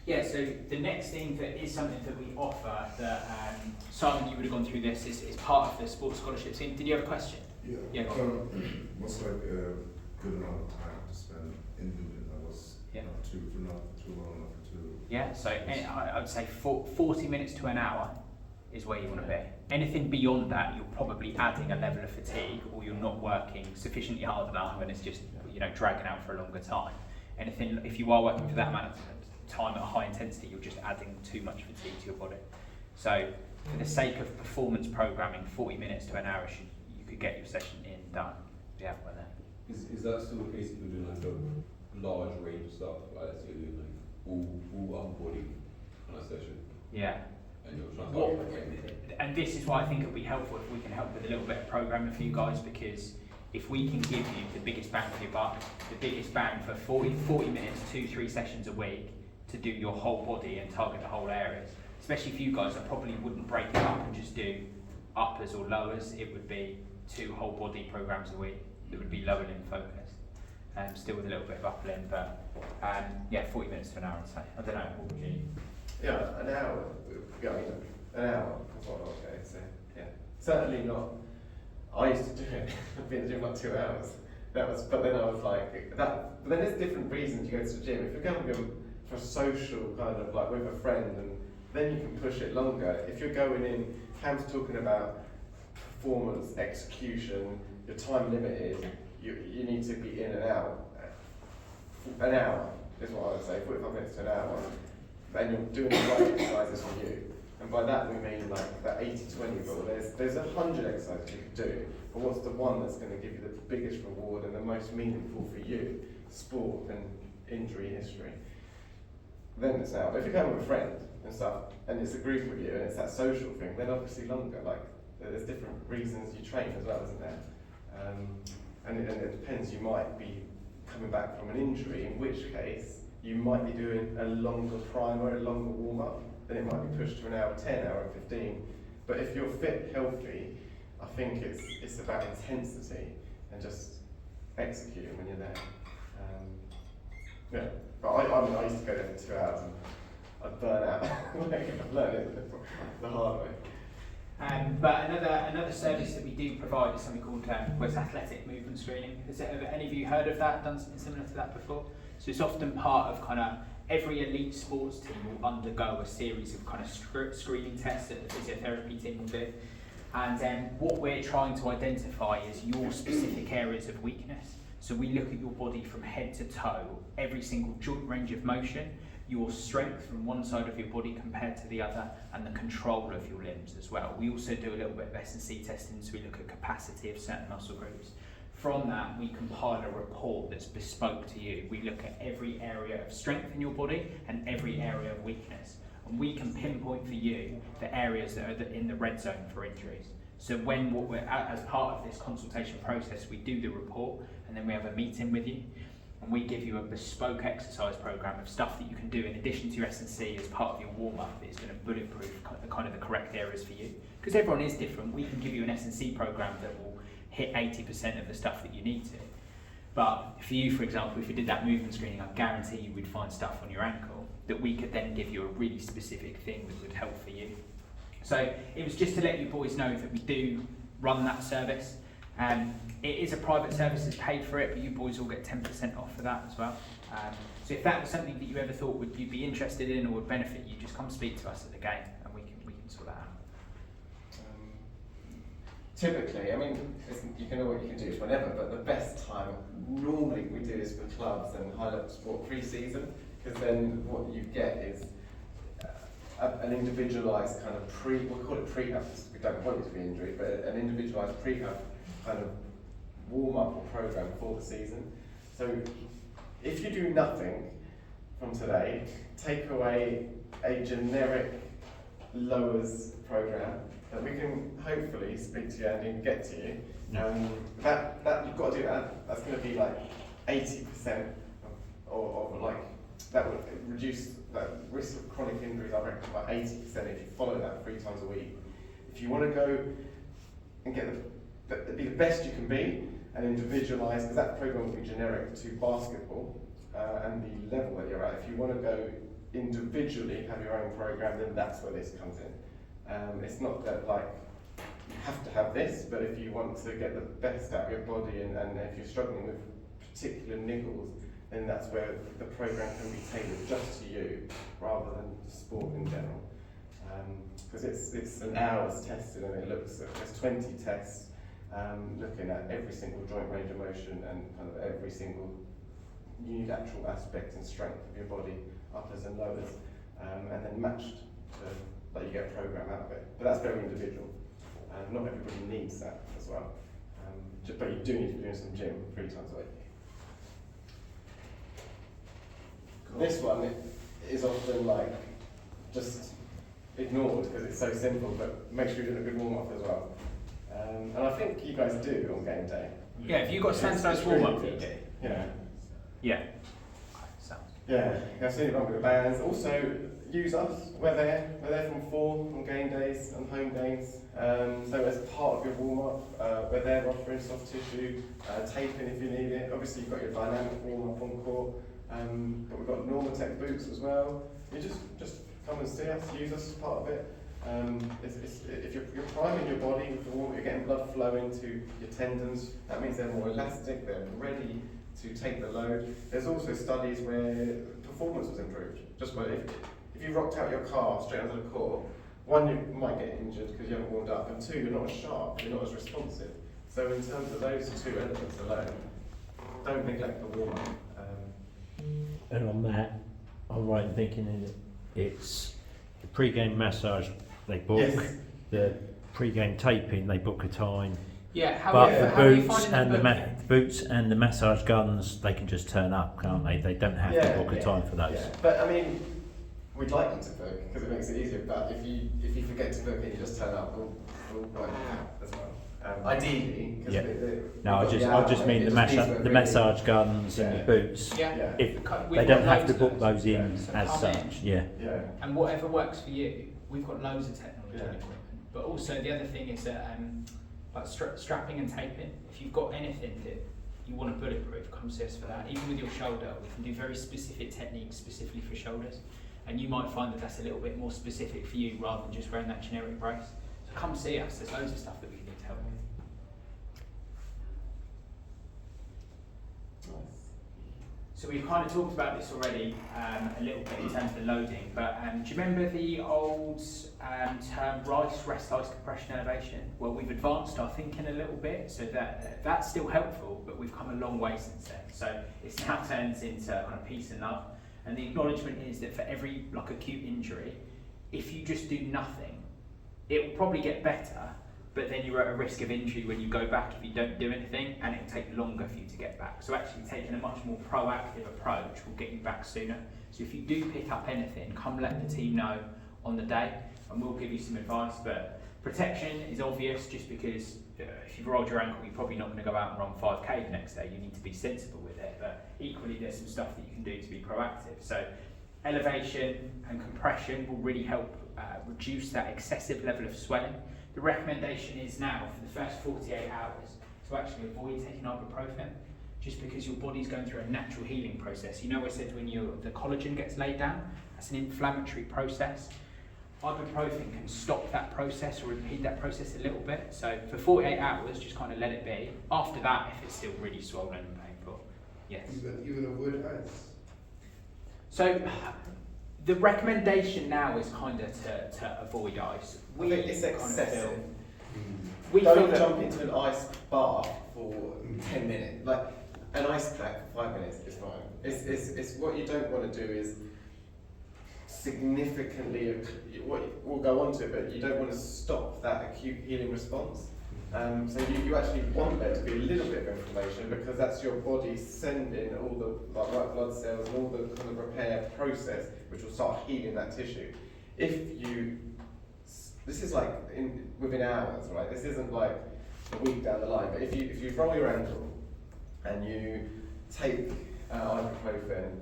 that. So the next thing that is something that we offer that Simon, you would have gone through this, is part of the sports scholarship scheme. Did you have a question? Yeah. What's like a good amount of time to spend in movement that was not too long enough to? Yeah, so I would say 40 minutes to an hour is where you want to be. Anything beyond that, you're probably adding a level of fatigue, or you're not working sufficiently hard enough, and it's just dragging out for a longer time. Anything, if you are working for that amount of time at a high intensity, you're just adding too much fatigue to your body. So, for the sake of performance programming, 40 minutes to an hour, you could get your session in done. Yeah, well then. Is that still the case if you're doing like a large range of stuff, like let's say you're doing like all upper body kind of session? Yeah. And you're trying to and this is why I think it would be helpful if we can help with a little bit of programming for you guys, because if we can give you the biggest bang for your buck, the biggest bang for 40 minutes, 2-3 sessions a week to do your whole body and target the whole areas, especially for you guys that probably wouldn't break it up and just do uppers or lowers, it would be 2 whole body programs a week that would be lower limb focused. Still with a little bit of upper limb, but 40 minutes to an hour, I'd say. I don't know, what would you? Yeah, an hour. An hour. That's what I was going to say. Yeah, certainly not. I used to do it. I've been doing like 2 hours. But then I was like that. But then there's different reasons you go to the gym. If you're going to go for a social kind of like with a friend, and then you can push it longer. If you're going in, Cam's talking about performance, execution. Your time limited. You need to be in and out. An hour is what I would say. 45 minutes to an hour. And you're doing the right exercises for you. And by that we mean like that 80-20 rule. There's 100 exercises you could do, but what's the one that's going to give you the biggest reward and the most meaningful for you? Sport and injury history. Then it's now. But if you're going with a friend and stuff, and it's a group with you, and it's that social thing, then obviously longer. Like there's different reasons you train as well, isn't there? And it depends. You might be coming back from an injury, in which case you might be doing a longer primer, a longer warm up. Then it might be pushed to an hour 10, hour 15. But if you're fit, healthy, I think it's about intensity and just executing when you're there. But I used to go there for 2 hours and I'd burn out. I've learned it the hard way. But another service that we do provide is something called athletic movement screening. Has any of you heard of that, done something similar to that before? So it's often part of kind of every elite sports team will undergo a series of kind of screening tests that the physiotherapy team will do. And what we're trying to identify is your specific areas of weakness. So we look at your body from head to toe, every single joint range of motion, your strength from one side of your body compared to the other, and the control of your limbs as well. We also do a little bit of S&C testing, so we look at capacity of certain muscle groups From that, we compile a report that's bespoke to you. We look at every area of strength in your body and every area of weakness. And we can pinpoint for you the areas that are in the red zone for injuries. So as part of this consultation process, we do the report and then we have a meeting with you. And we give you a bespoke exercise program of stuff that you can do in addition to your S&C as part of your warm-up that is going to bulletproof kind of the correct areas for you. Because everyone is different, we can give you an S&C program that will hit 80% of the stuff that you need to. But for you, for example, if you did that movement screening, I guarantee you would find stuff on your ankle that we could then give you a really specific thing that would help for you. So it was just to let you boys know that we do run that service. It is a private service, it's paid for it, but you boys all get 10% off for that as well. So if that was something that you ever thought you'd be interested in or would benefit you, just come speak to us at the game and we can sort that out. Typically, I mean, you can know what you can do it whenever, but the best time normally we do is for clubs and high-level sport pre-season, because then what you get is an individualised kind of we'll call it prehab, we don't want you to be injured, but an individualised prehab kind of warm-up or program for the season. So if you do nothing from today, take away a generic lowers program that we can hopefully speak to you and get to you. That you've got to do that. That's going to be like 80% of like that would reduce that risk of chronic injuries. I reckon by 80% if you follow that 3 times a week. If you want to go and get be the best you can be and individualise, because that program will be generic to basketball and the level that you're at. If you want to go individually, have your own program, then that's where this comes in. It's not that like you have to have this, but if you want to get the best out of your body and if you're struggling with particular niggles, then that's where the program can be tailored just to you rather than the sport in general. Because it's an hour's testing and it looks at, there's 20 tests looking at every single joint range of motion and kind of every single unilateral aspect and strength of your body, uppers and lowers, and then matched to that you get a program out of it. But that's very individual. Not everybody needs that as well. But you do need to be doing some gym 3 times a week. Cool. This one is often like just ignored because it's so simple, but make sure you're doing a good warm-up as well. And I think you guys do on game day. Yeah, if you've got standardised warm-up, you do. Yeah. Yeah. Yeah, I've seen it run with the bands. Also, use us. We're there from 4 on game days and home games. So as part of your warm-up, we're there offering soft tissue, taping if you need it. Obviously, you've got your dynamic warm-up on court, but we've got Normatec boots as well. You just come and see us, use us as part of it. If you're priming your body with the warm-up, you're getting blood flow into your tendons. That means they're more elastic, they're ready to take the load. There's also studies where performance was improved. Just by if you rocked out your car straight onto the court, 1, you might get injured because you haven't warmed up, and 2, you're not as sharp, you're not as responsive. So in terms of those 2 elements alone, don't neglect the warm-up. And on that, I'm right in thinking it's the pre-game massage they book, yes. The pre-game taping they book a time. Yeah, but the boots and the massage guns, they can just turn up, can't they? They don't have to book a time for those. Yeah. But I mean, we'd like you to book because it makes it easier. But if you forget to book and you just turn up, we'll work it out as well. Ideally, because I just mean the massage guns and the boots. Yeah. If they don't have to book those in as such. Yeah. And whatever works for you, we've got loads of technology and equipment. But also the other thing is that like strapping and taping. If you've got anything that you want to bulletproof, come see us for that. Even with your shoulder, we can do very specific techniques specifically for shoulders. And you might find that that's a little bit more specific for you rather than just wearing that generic brace. So come see us, there's loads of stuff that we can do to help you. So we've kind of talked about this already a little bit in terms of the loading, but do you remember the old term RICE, rest, ice, compression, elevation? Well, we've advanced our thinking a little bit, so that's still helpful, but we've come a long way since then. So it's now turns into kind of peace and love. And the acknowledgement is that for every like acute injury, if you just do nothing, it will probably get better, but then you're at a risk of injury when you go back if you don't do anything, and it'll take longer for you to get back. So actually taking a much more proactive approach will get you back sooner. So if you do pick up anything, come let the team know on the day, and we'll give you some advice. But protection is obvious, just because if you've rolled your ankle, you're probably not going to go out and run 5k the next day. You need to be sensible with it, but equally there's some stuff that you can do to be proactive. So elevation and compression will really help reduce that excessive level of swelling. The recommendation is now for the first 48 hours to actually avoid taking ibuprofen, just because your body's going through a natural healing process. You know, I said when the collagen gets laid down, that's an inflammatory process. Ibuprofen can stop that process or impede that process a little bit. So for 48 hours, just kind of let it be. After that, if it's still really swollen and painful, yes. Even avoid ice. So the recommendation now is kind of to avoid ice. I think it's excessive. We don't jump into an ice bath for 10 minutes. Like an ice pack for 5 minutes is fine. It's what you don't want to do is significantly, we'll go on to it, but you don't want to stop that acute healing response. So you actually want there to be a little bit of inflammation, because that's your body sending all the white blood cells and all the kind of repair process, which will start healing that tissue. This is like within hours, right? This isn't like a week down the line. But if you roll your ankle and you take ibuprofen,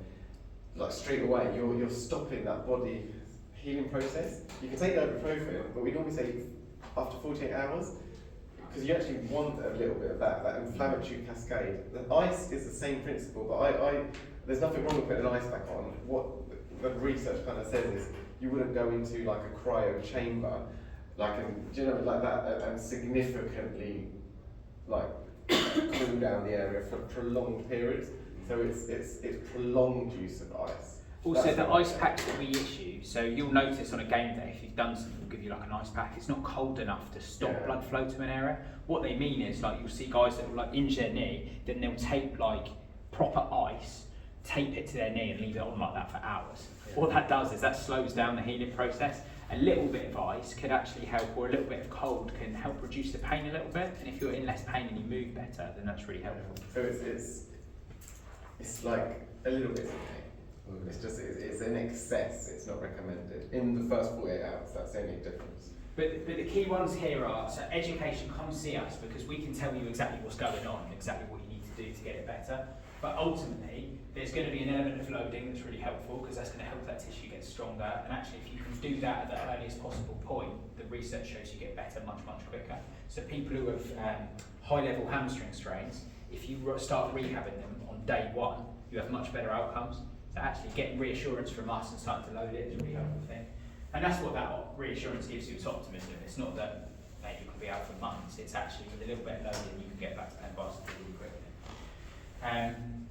like straight away, you're stopping that body healing process. You can take ibuprofen, but we normally say after 48 hours, because you actually want a little bit of that inflammatory cascade. The ice is the same principle, but there's nothing wrong with putting an ice pack on. What the research kind of says is you wouldn't go into like a cryo chamber, like that, and significantly like cool down the area for prolonged periods. So it's prolonged use of ice. Also, the ice packs that we issue, so you'll notice on a game day, if you've done something, we'll give you like an ice pack. It's not cold enough to stop blood flow to an area. What they mean is, like, you'll see guys that will like injure their knee, then they'll tape like proper ice, tape it to their knee and leave it on like that for hours. What that does is that slows down the healing process. A little bit of ice could actually help, or a little bit of cold can help reduce the pain a little bit. And if you're in less pain and you move better, then that's really helpful. So it's like a little bit of pain. It's in excess. It's not recommended in the first 48 hours. That's the only difference. But the key ones here are, so education, come see us, because we can tell you exactly what's going on, exactly what you need to do to get it better. But ultimately, there's going to be an element of loading that's really helpful, because that's going to help that tissue get stronger. And actually, if you can do that at the earliest possible point, the research shows you get better much, much quicker. So people who have high-level hamstring strains, if you start rehabbing them on day one, you have much better outcomes. So actually getting reassurance from us and starting to load it is a really helpful thing. And that's what that reassurance gives you, is optimism. It's not that maybe you can be out for months, it's actually with a little bit of loading you can get back to playing basketball really quickly.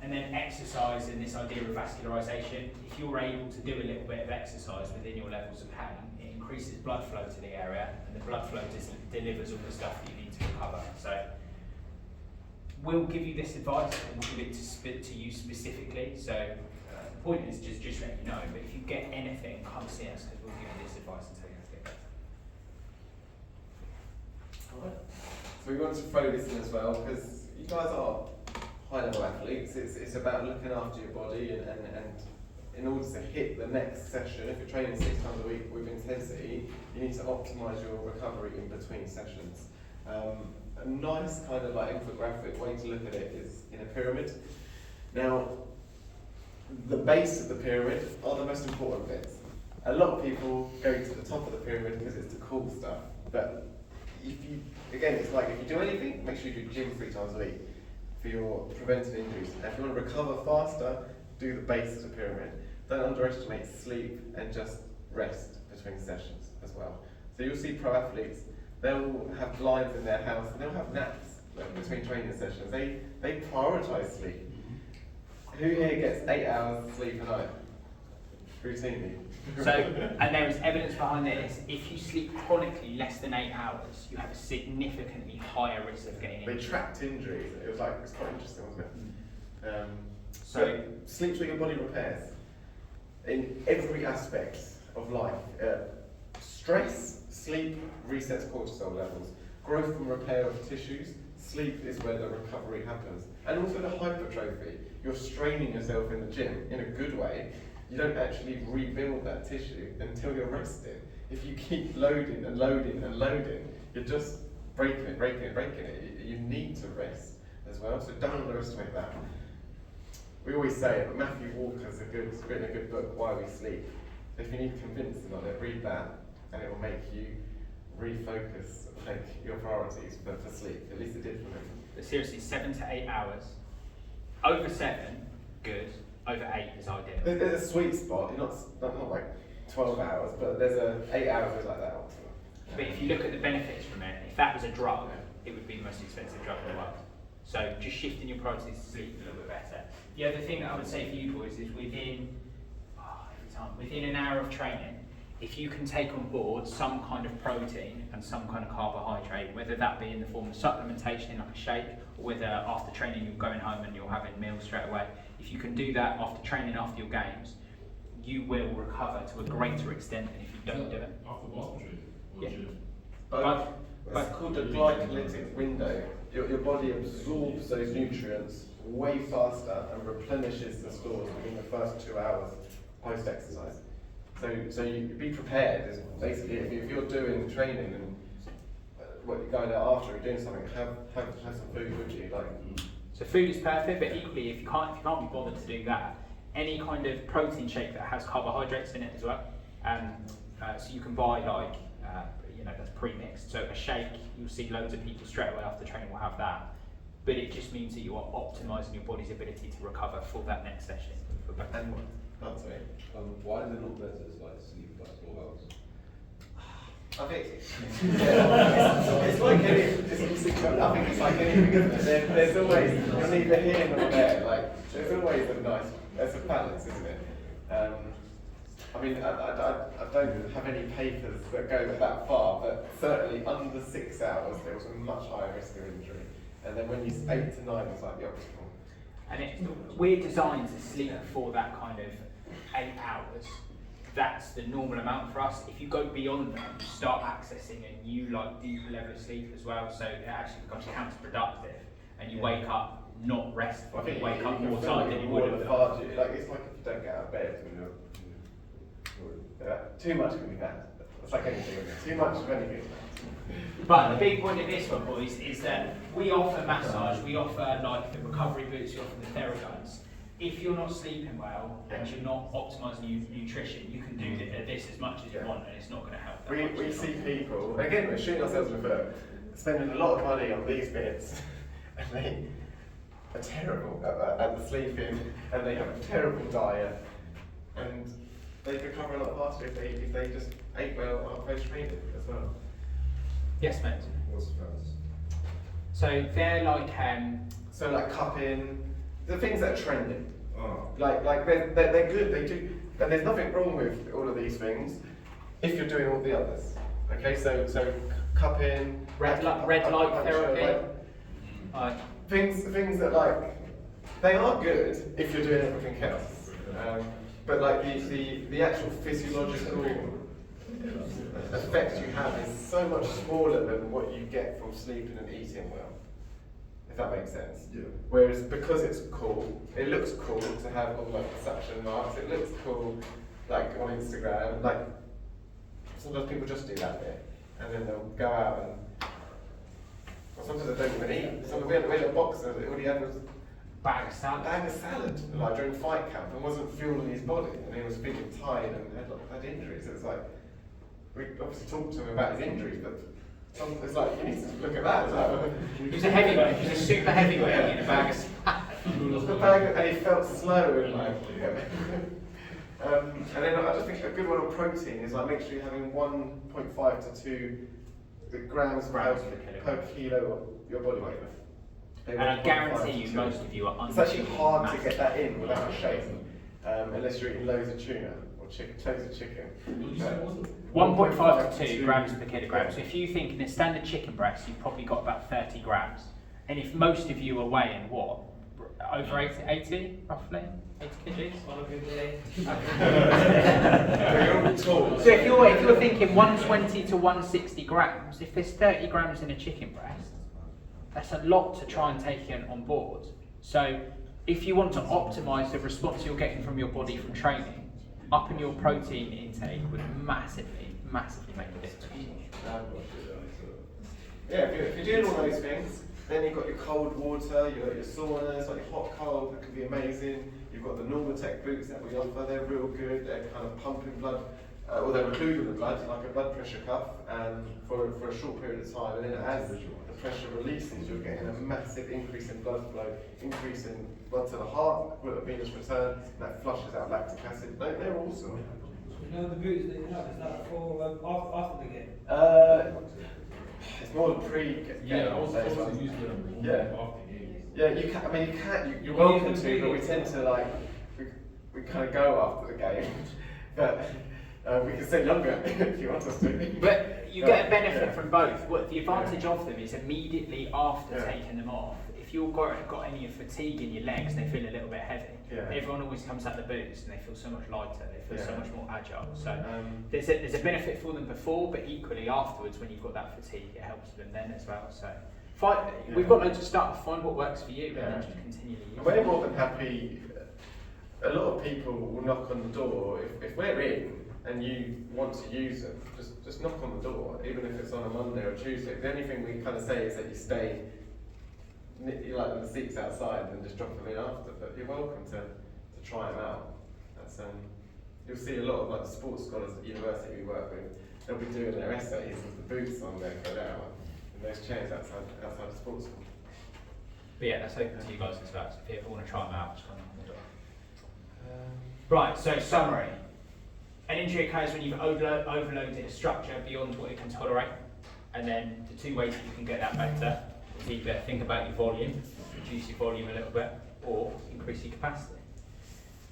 And then exercise and this idea of vascularisation. If you're able to do a little bit of exercise within your levels of pain, it increases blood flow to the area, and the blood flow delivers all the stuff that you need to recover. So we'll give you this advice and we'll give it to you specifically. So the point is just let you know, but if you get anything, come see us, because we'll give you this advice and tell you how to get better. Alright. So we want to throw this in as well, because you guys are high-level athletes. It's about looking after your body, and in order to hit the next session, if you're training 6 times a week with intensity, you need to optimise your recovery in between sessions. A nice kind of like infographic way to look at it is in a pyramid. Now, the base of the pyramid are the most important bits. A lot of people go to the top of the pyramid because it's the cool stuff. But it's like if you do anything, make sure you do gym 3 times a week for your preventive injuries. And if you want to recover faster, do the base of the pyramid. Don't underestimate sleep and just rest between sessions as well. So you'll see pro athletes, they'll have blinds in their house and they'll have naps between training sessions. They prioritise sleep. Who here gets 8 hours of sleep a night? Routinely. So, and there is evidence behind this. If you sleep chronically less than 8 hours, you have a significantly higher risk of getting injured. They tracked injuries. It's quite interesting, wasn't it? So sleep's where your body repairs in every aspect of life. Stress, sleep resets cortisol levels. growth and repair of tissues. Sleep is where the recovery happens. And also the hypertrophy. You're straining yourself in the gym in a good way. You don't actually rebuild that tissue until you're resting. If you keep loading and loading and loading, you're just breaking it. You need to rest as well, so don't underestimate that. We always say it, but Matthew Walker's written a good book, Why We Sleep. If you need convincing on it, read that, and it will make you refocus your priorities for sleep. At least it did for me. But seriously, 7 to 8 hours. Over 7, good. Over 8 is ideal. There's a sweet spot. You're not like 12 hours, but there's 8 hours is like that. But if you look at the benefits from it, if that was a drug, it would be the most expensive drug in the world. So just shifting your priorities to sleep a little bit better. The other thing that I would say for you boys is within an hour of training, if you can take on board some kind of protein and some kind of carbohydrate, whether that be in the form of supplementation in like a shake, or whether after training you're going home and you're having meals straight away, if you can do that after training, after your games, you will recover to a greater extent than if you don't do it. After basketball training? Yeah. But it's called the glycolytic window. Your body absorbs those nutrients way faster and replenishes the stores within the first 2 hours post-exercise. So you be prepared. Is basically, if you're doing training and what you're going out after, you're doing something, have some food with you. So food is perfect, but equally, if you can't be bothered to do that, any kind of protein shake that has carbohydrates in it as well. So you can buy that's pre-mixed. So a shake, you'll see loads of people straight away after training will have that. But it just means that you are optimising your body's ability to recover for that next session. That's it. Why is it not better to like sleep like 4 hours? I think it's like anything, isn't it? There's always, you're neither here nor there. Like, there's always there's a balance, isn't it? I mean, I don't have any papers that go that far, but certainly under 6 hours there was a much higher risk of injury. And then when you 8 to 9, it's like the optimal. And we're designed to sleep for that kind of 8 hours. That's the normal amount for us. If you go beyond that, you start accessing a new deeper level of sleep as well, so it actually becomes counterproductive, and you wake up not restful. You wake up more tired than you would have done. It's like if you don't get out of bed when you're too much can be bad. It's like anything, too much of anything. But the big point of this one, boys, is that we offer massage, we offer the recovery boots, we offer the Theraguns. If you're not sleeping well and you're not optimising your nutrition, you can do this as much as you want, and it's not going to help that much. We see people, again, we're shooting ourselves in the foot, spending a lot of money on these bits, and they are terrible at the sleeping, and they have a terrible diet, and they recover a lot faster if they just ate well on post-training as well. Yes, mate. What's fast? So they're like cupping, the things that are trending. Oh. Like they're good. They do, and there's nothing wrong with all of these things if you're doing all the others. Okay, so cupping, red light therapy. Things that they are good if you're doing everything else. But the actual physiological effect you have is so much smaller than what you get from sleeping and eating well. If that makes sense. Yeah. Whereas because it's cool, it looks cool to have all the suction marks. It looks cool, on Instagram. Sometimes people just do that bit, and then they'll go out and. Well, sometimes they don't even eat. Sometimes we had a boxer that all he had was bag of salad. During fight camp, and wasn't fueling his body, and he was feeling tired and had injuries. So it's we obviously talked to him about his injuries, but it's you need to look at that as well. He's a heavyweight. He's a super heavyweight in a bag of salad. And he felt slow and and then I just think a good one on protein is make sure you're having 1.5 to 2 grams per kilo of your body weight. And I guarantee you, most of you are It's actually hard to get that in without a shake, unless you're eating loads of tuna or loads of chicken. 1.5 to 2 grams per kilogram. So if you think in a standard chicken breast, you've probably got about 30 grams. And if most of you are weighing what? over 80 roughly, 80 kgs. On a good day. So if you're thinking 120 to 160 grams, if there's 30 grams in a chicken breast, that's a lot to try and take on board. So if you want to optimise the response you're getting from your body from training, upping your protein intake would massively make a difference. Yeah, if you're doing all those things, then you've got your cold water, you've got your saunas, like your hot cold, that could be amazing. You've got the Normatec boots that we offer, they're real good, they're kind of pumping blood, or they're including the blood, like a blood pressure cuff, for a short period of time, and then as the pressure releases, you're getting a massive increase in blood flow, increase in blood to the heart, with a venous return, and that flushes out lactic acid. They're awesome. You know the boots that you have, is that for after the game? It's more the pre-game. Yeah, I was also using them after games. Yeah, you can. I mean, you're welcome to, but we tend to like we kind of go after the game, but we can stay longer if you want us to. But you get a benefit from both. What the advantage of them is immediately after taking them off. If you've got any fatigue in your legs, they feel a little bit heavy. Everyone always comes out the boots and they feel so much lighter. They feel so much more agile. So there's a benefit for them before, but equally afterwards, when you've got that fatigue, it helps them then as well. So we've got loads of stuff. Find what works for you, and then just continually use it. We're more than happy. A lot of people will knock on the door if we're in and you want to use them. Just knock on the door, even if it's on a Monday or Tuesday. The only thing we kind of say is that you stay. You like the seats outside and just drop them in after, but you're welcome to try them out. That's you'll see a lot of like the sports scholars at university we work with. They'll be doing their essays with the boots on there for an hour in those chairs outside the sports school. But yeah, that's open to you guys as well. So if you ever want to try them out, just go on the door. Right. So summary: an injury occurs when you've overloaded a structure beyond what it can tolerate, and then the two ways that you can get that better. Either think about your volume, reduce your volume a little bit, or increase your capacity.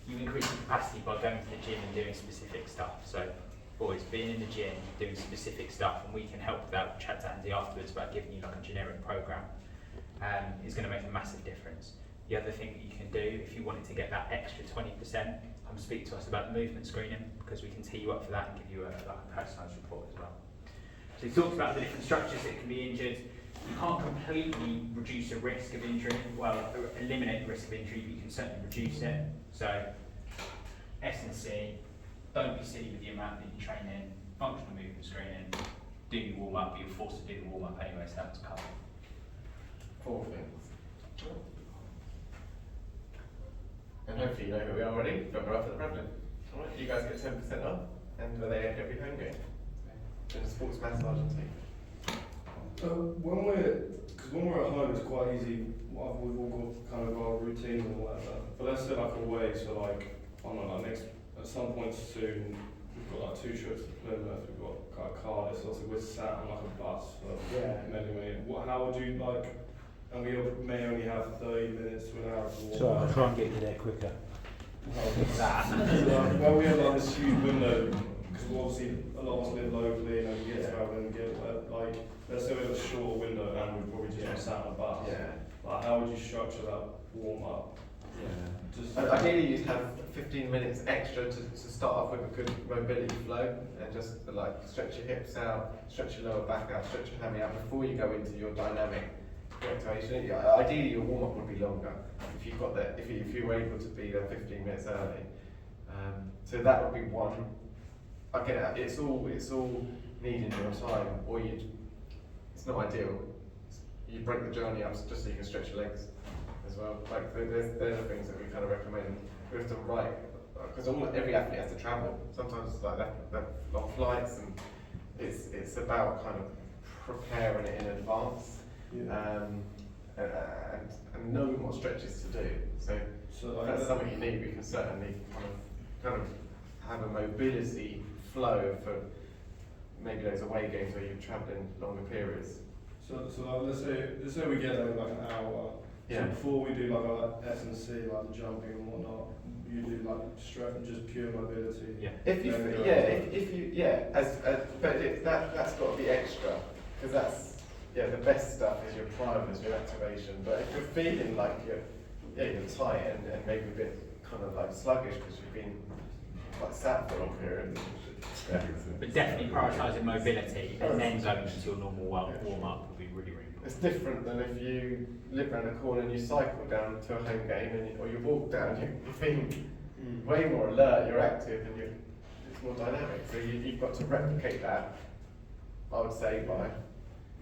You increase your capacity by going to the gym and doing specific stuff. So, boys, being in the gym, doing specific stuff, and we can help with that. We'll chat to Andy afterwards about giving you like a generic program. Is going to make a massive difference. The other thing that you can do, if you wanted to get that extra 20%, come speak to us about the movement screening, because we can tee you up for that and give you a personalised report as well. So he talks about the different structures that can be injured. You can't completely reduce the risk of injury, eliminate the risk of injury, but you can certainly reduce it. So, S&C, don't be silly with the amount that you train in, functional movement screening, do your warm-up, but you're forced to do the warm-up anyway, so that's covered. 4 things. And hopefully you know who we are already, but we're up at the Brevlin. Alright, you guys get 10% off, and we're there every home game. And a sports massage and tea. When we're at home, it's quite easy. We've all got kind of our routines and whatever. But let's say like away, so like I don't know, like at some point soon, we've got like 2 trips to Plymouth. We've got Cardiff, so we're sat on like a bus for many. How would you like? And we may only have 30 minutes to an hour to walk. So I'll try and get you there quicker. Well, we have like this huge window, because obviously a lot of us live locally and we get travelling and get like, let's say we have a shorter window and we've probably just sat on a bus. Like, how would you structure that warm up? Ideally you'd have 15 minutes extra to start off with a good mobility flow, and just like stretch your hips out, stretch your lower back out, stretch your hammy out before you go into your dynamic activation. Ideally your warm up would be longer if you've got that, if you were able to be there 15 minutes early. So that would be one. I get it, it's all needing your time, or it's not ideal. You break the journey up just so you can stretch your legs as well. Like they're the things that we kind of recommend. We have to write, because every athlete has to travel. Sometimes it's like they're long flights, and it's about kind of preparing it in advance. And knowing what stretches to do. So if that's something you need, we can certainly kind of have a mobility flow for maybe those away games where you're travelling longer periods. So like, let's say we get there in like an hour. So before we do like our S&C, like the jumping and whatnot, you do like strength, just pure mobility. That's got to be extra, because that's the best stuff is your primers, your activation. But if you're feeling like you're tight and maybe a bit kind of like sluggish because you've been quite sat for a long period. But definitely prioritising mobility and then going into your normal warm up would be really, really important. It's different than if you live around a corner and you cycle down to a home game or you walk down, you're feeling way more alert, you're active and it's more dynamic. So you've got to replicate that, I would say, by,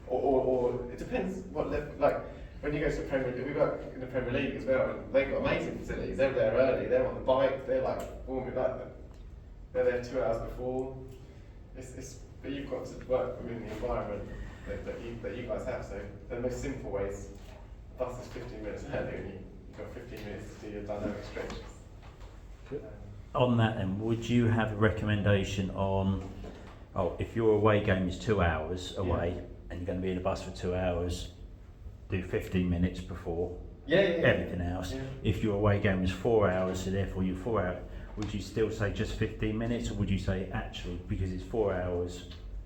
or it depends what level, like when you go to the Premier League, we work in the Premier League as well, and they've got amazing facilities. They're there early, they're on the bike, they're like warming up, they're there 2 hours before. But you've got to work within the environment that you guys have. So the most simple ways, the bus is 15 minutes early and you've got 15 minutes to do your dynamic stretches. On that then, would you have a recommendation on, if your away game is 2 hours away and you're going to be in a bus for 2 hours, do 15 minutes before everything else. If your away game is 4 hours, so therefore you're 4 hours, would you still say just 15 minutes, or would you say actually, because it's 4 hours,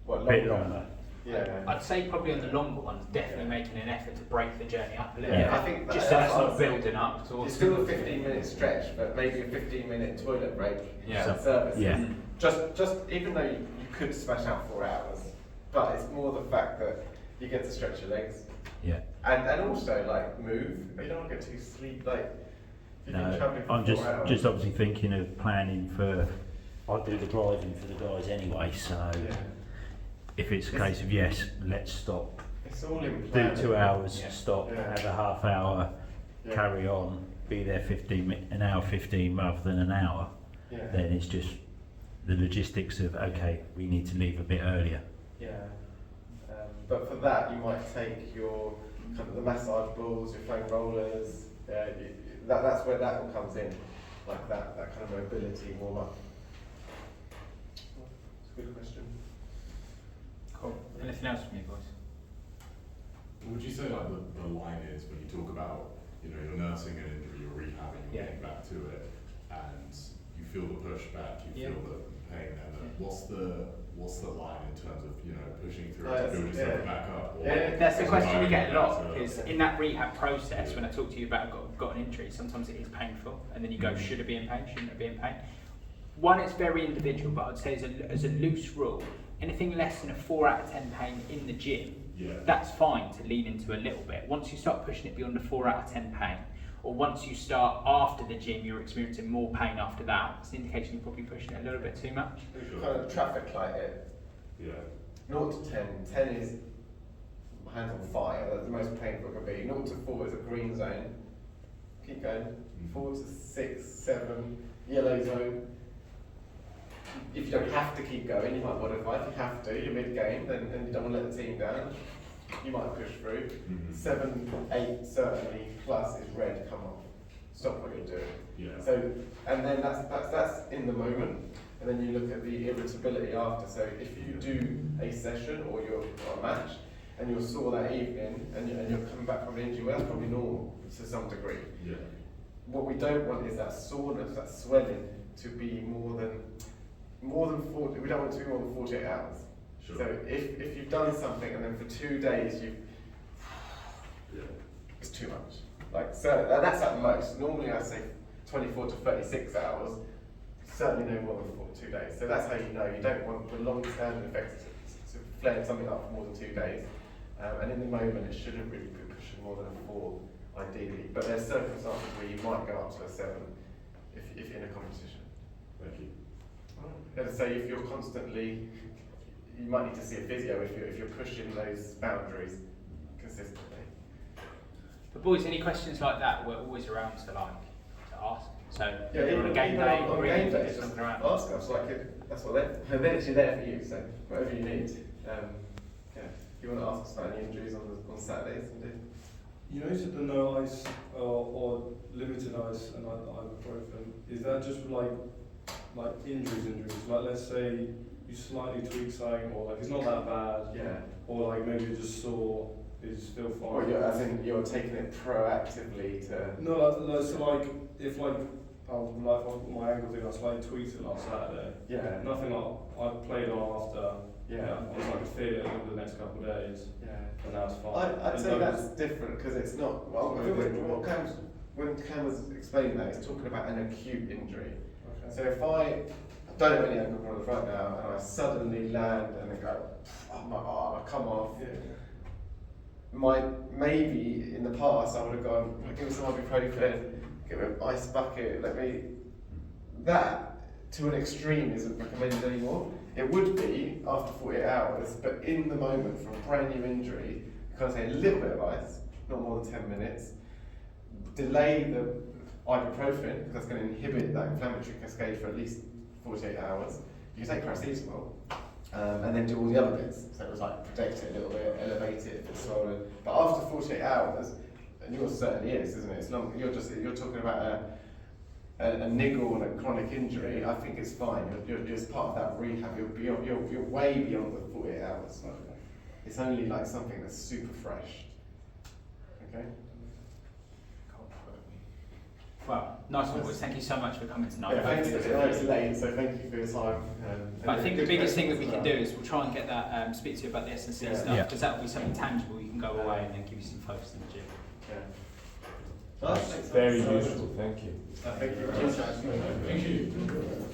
a bit longer? Yeah. I'd say probably on the longer ones, definitely making an effort to break the journey up a little Yeah, bit. I think Just so that's not building up. It's still a 15-minute stretch, but maybe a 15-minute toilet break. Service. Yeah. Just even though you could smash out 4 hours, but it's more the fact that you get to stretch your legs. Yeah. And also like move. You don't want to get too sleep. Like if you've been travelling for I'm 4 hours. just obviously thinking of planning for. I do the driving for the guys anyway, so if it's a case of let's stop. It's all in Do plan. 2 hours, stop, have a half hour, carry on, be there an hour 15 rather than an hour. Then it's just the logistics of we need to leave a bit earlier. But for that, you might take your kind of the massage balls, your foam rollers. That's where that all comes in, like that kind of mobility warm up. It's a good question. Cool. Anything else from you boys? Would you say like the line is when you talk about, you're nursing an injury, you're rehabbing, you're getting back to it, and you feel the pushback, you feel the pain, and then what's the line in terms of pushing through to build yourself back up? That's the question we get a lot, because in that rehab process, when I talk to you about got an injury, sometimes it is painful, and then you go, should it be in pain, shouldn't it be in pain? One, it's very individual, but I'd say as a loose rule, anything less than a 4 out of 10 pain in the gym, that's fine to lean into a little bit. Once you start pushing it beyond a 4 out of 10 pain, or once you start after the gym, you're experiencing more pain after that, it's an indication you're probably pushing it a little bit too much. Kind of traffic light it. 0 to 10. 10 is hands on fire. That's the most painful it can be. 0 to 4 is a green zone. Keep going. 4 to 6, 7, yellow zone. If you don't have to keep going, you might modify. If you have to, you're mid-game, then you don't want to let the team down. You might push through. 7, 8 certainly plus is red. Come on, stop what you're doing. So, and then that's in the moment, and then you look at the irritability after. So if you do a session or you're a match, and you're sore that evening, and you're coming back from an injury, well, that's probably normal to some degree. What we don't want is that soreness, that swelling, to be more than 40. We don't want it to be more than 48 hours. So if you've done something and then for 2 days it's too much. So that's at most. Normally I say 24 to 36 hours. Certainly no more than 2 days. So that's how you know. You don't want the long-standing effects to flare something up for more than 2 days. And in the moment, it shouldn't really be pushing more than a 4, ideally. But there's circumstances where you might go up to a 7 if you're in a competition. Thank you. Let's say if you're constantly, you might need to see a physio if you're pushing those boundaries consistently. But boys, any questions like that, we're always around to ask. So Even on a game day, on or game even day, just just looking around. ask us. That's what they're literally there for you. So whatever you need. If you want to ask us about any injuries on Saturdays, indeed. You said the no ice or limited ice and ibuprofen. Is that just like injuries? Like let's say you slightly tweak something, or like it's not that bad. Or like maybe you're just sore, is still fine. Or as in you're taking it proactively to. No, so like if like my ankle thing, I slightly tweaked it last Saturday. Nothing like I played on after. I was like to feel it over the next couple of days. And now it's fine. I'd say that's different because it's not. Well, what comes when Cam was explaining that, he's talking about an acute injury. Okay. So if I don't have any ankle problems right now, and I suddenly land and I go, oh my arm, I come off. Yeah. Maybe in the past I would have gone, give me some ibuprofen, give me an ice bucket, that to an extreme isn't recommended anymore. It would be after 48 hours, but in the moment for a brand new injury, you can say a little bit of ice, not more than 10 minutes, delay the ibuprofen, because that's going to inhibit that inflammatory cascade for at least 48 hours. You can take paracetamol, and then do all the other bits. So it was like protect it a little bit, elevate it if it's swollen. But after 48 hours, and yours certainly is, isn't it? It's long. You're talking about a niggle and a chronic injury. I think it's fine. You're just part of that rehab. You're way beyond the 48 hours. It's only like something that's super fresh. Okay. Well, nice one, boys. Thank you so much for coming tonight. Yeah, thanks. I know it's late, so thank you for your time. But I think the biggest thing that we can do is we'll try and get that, speak to you about the S&C stuff, because that will be something tangible. You can go away and then give you some focus in the gym. Yeah. Very useful, thank you. Thank you. Thank you.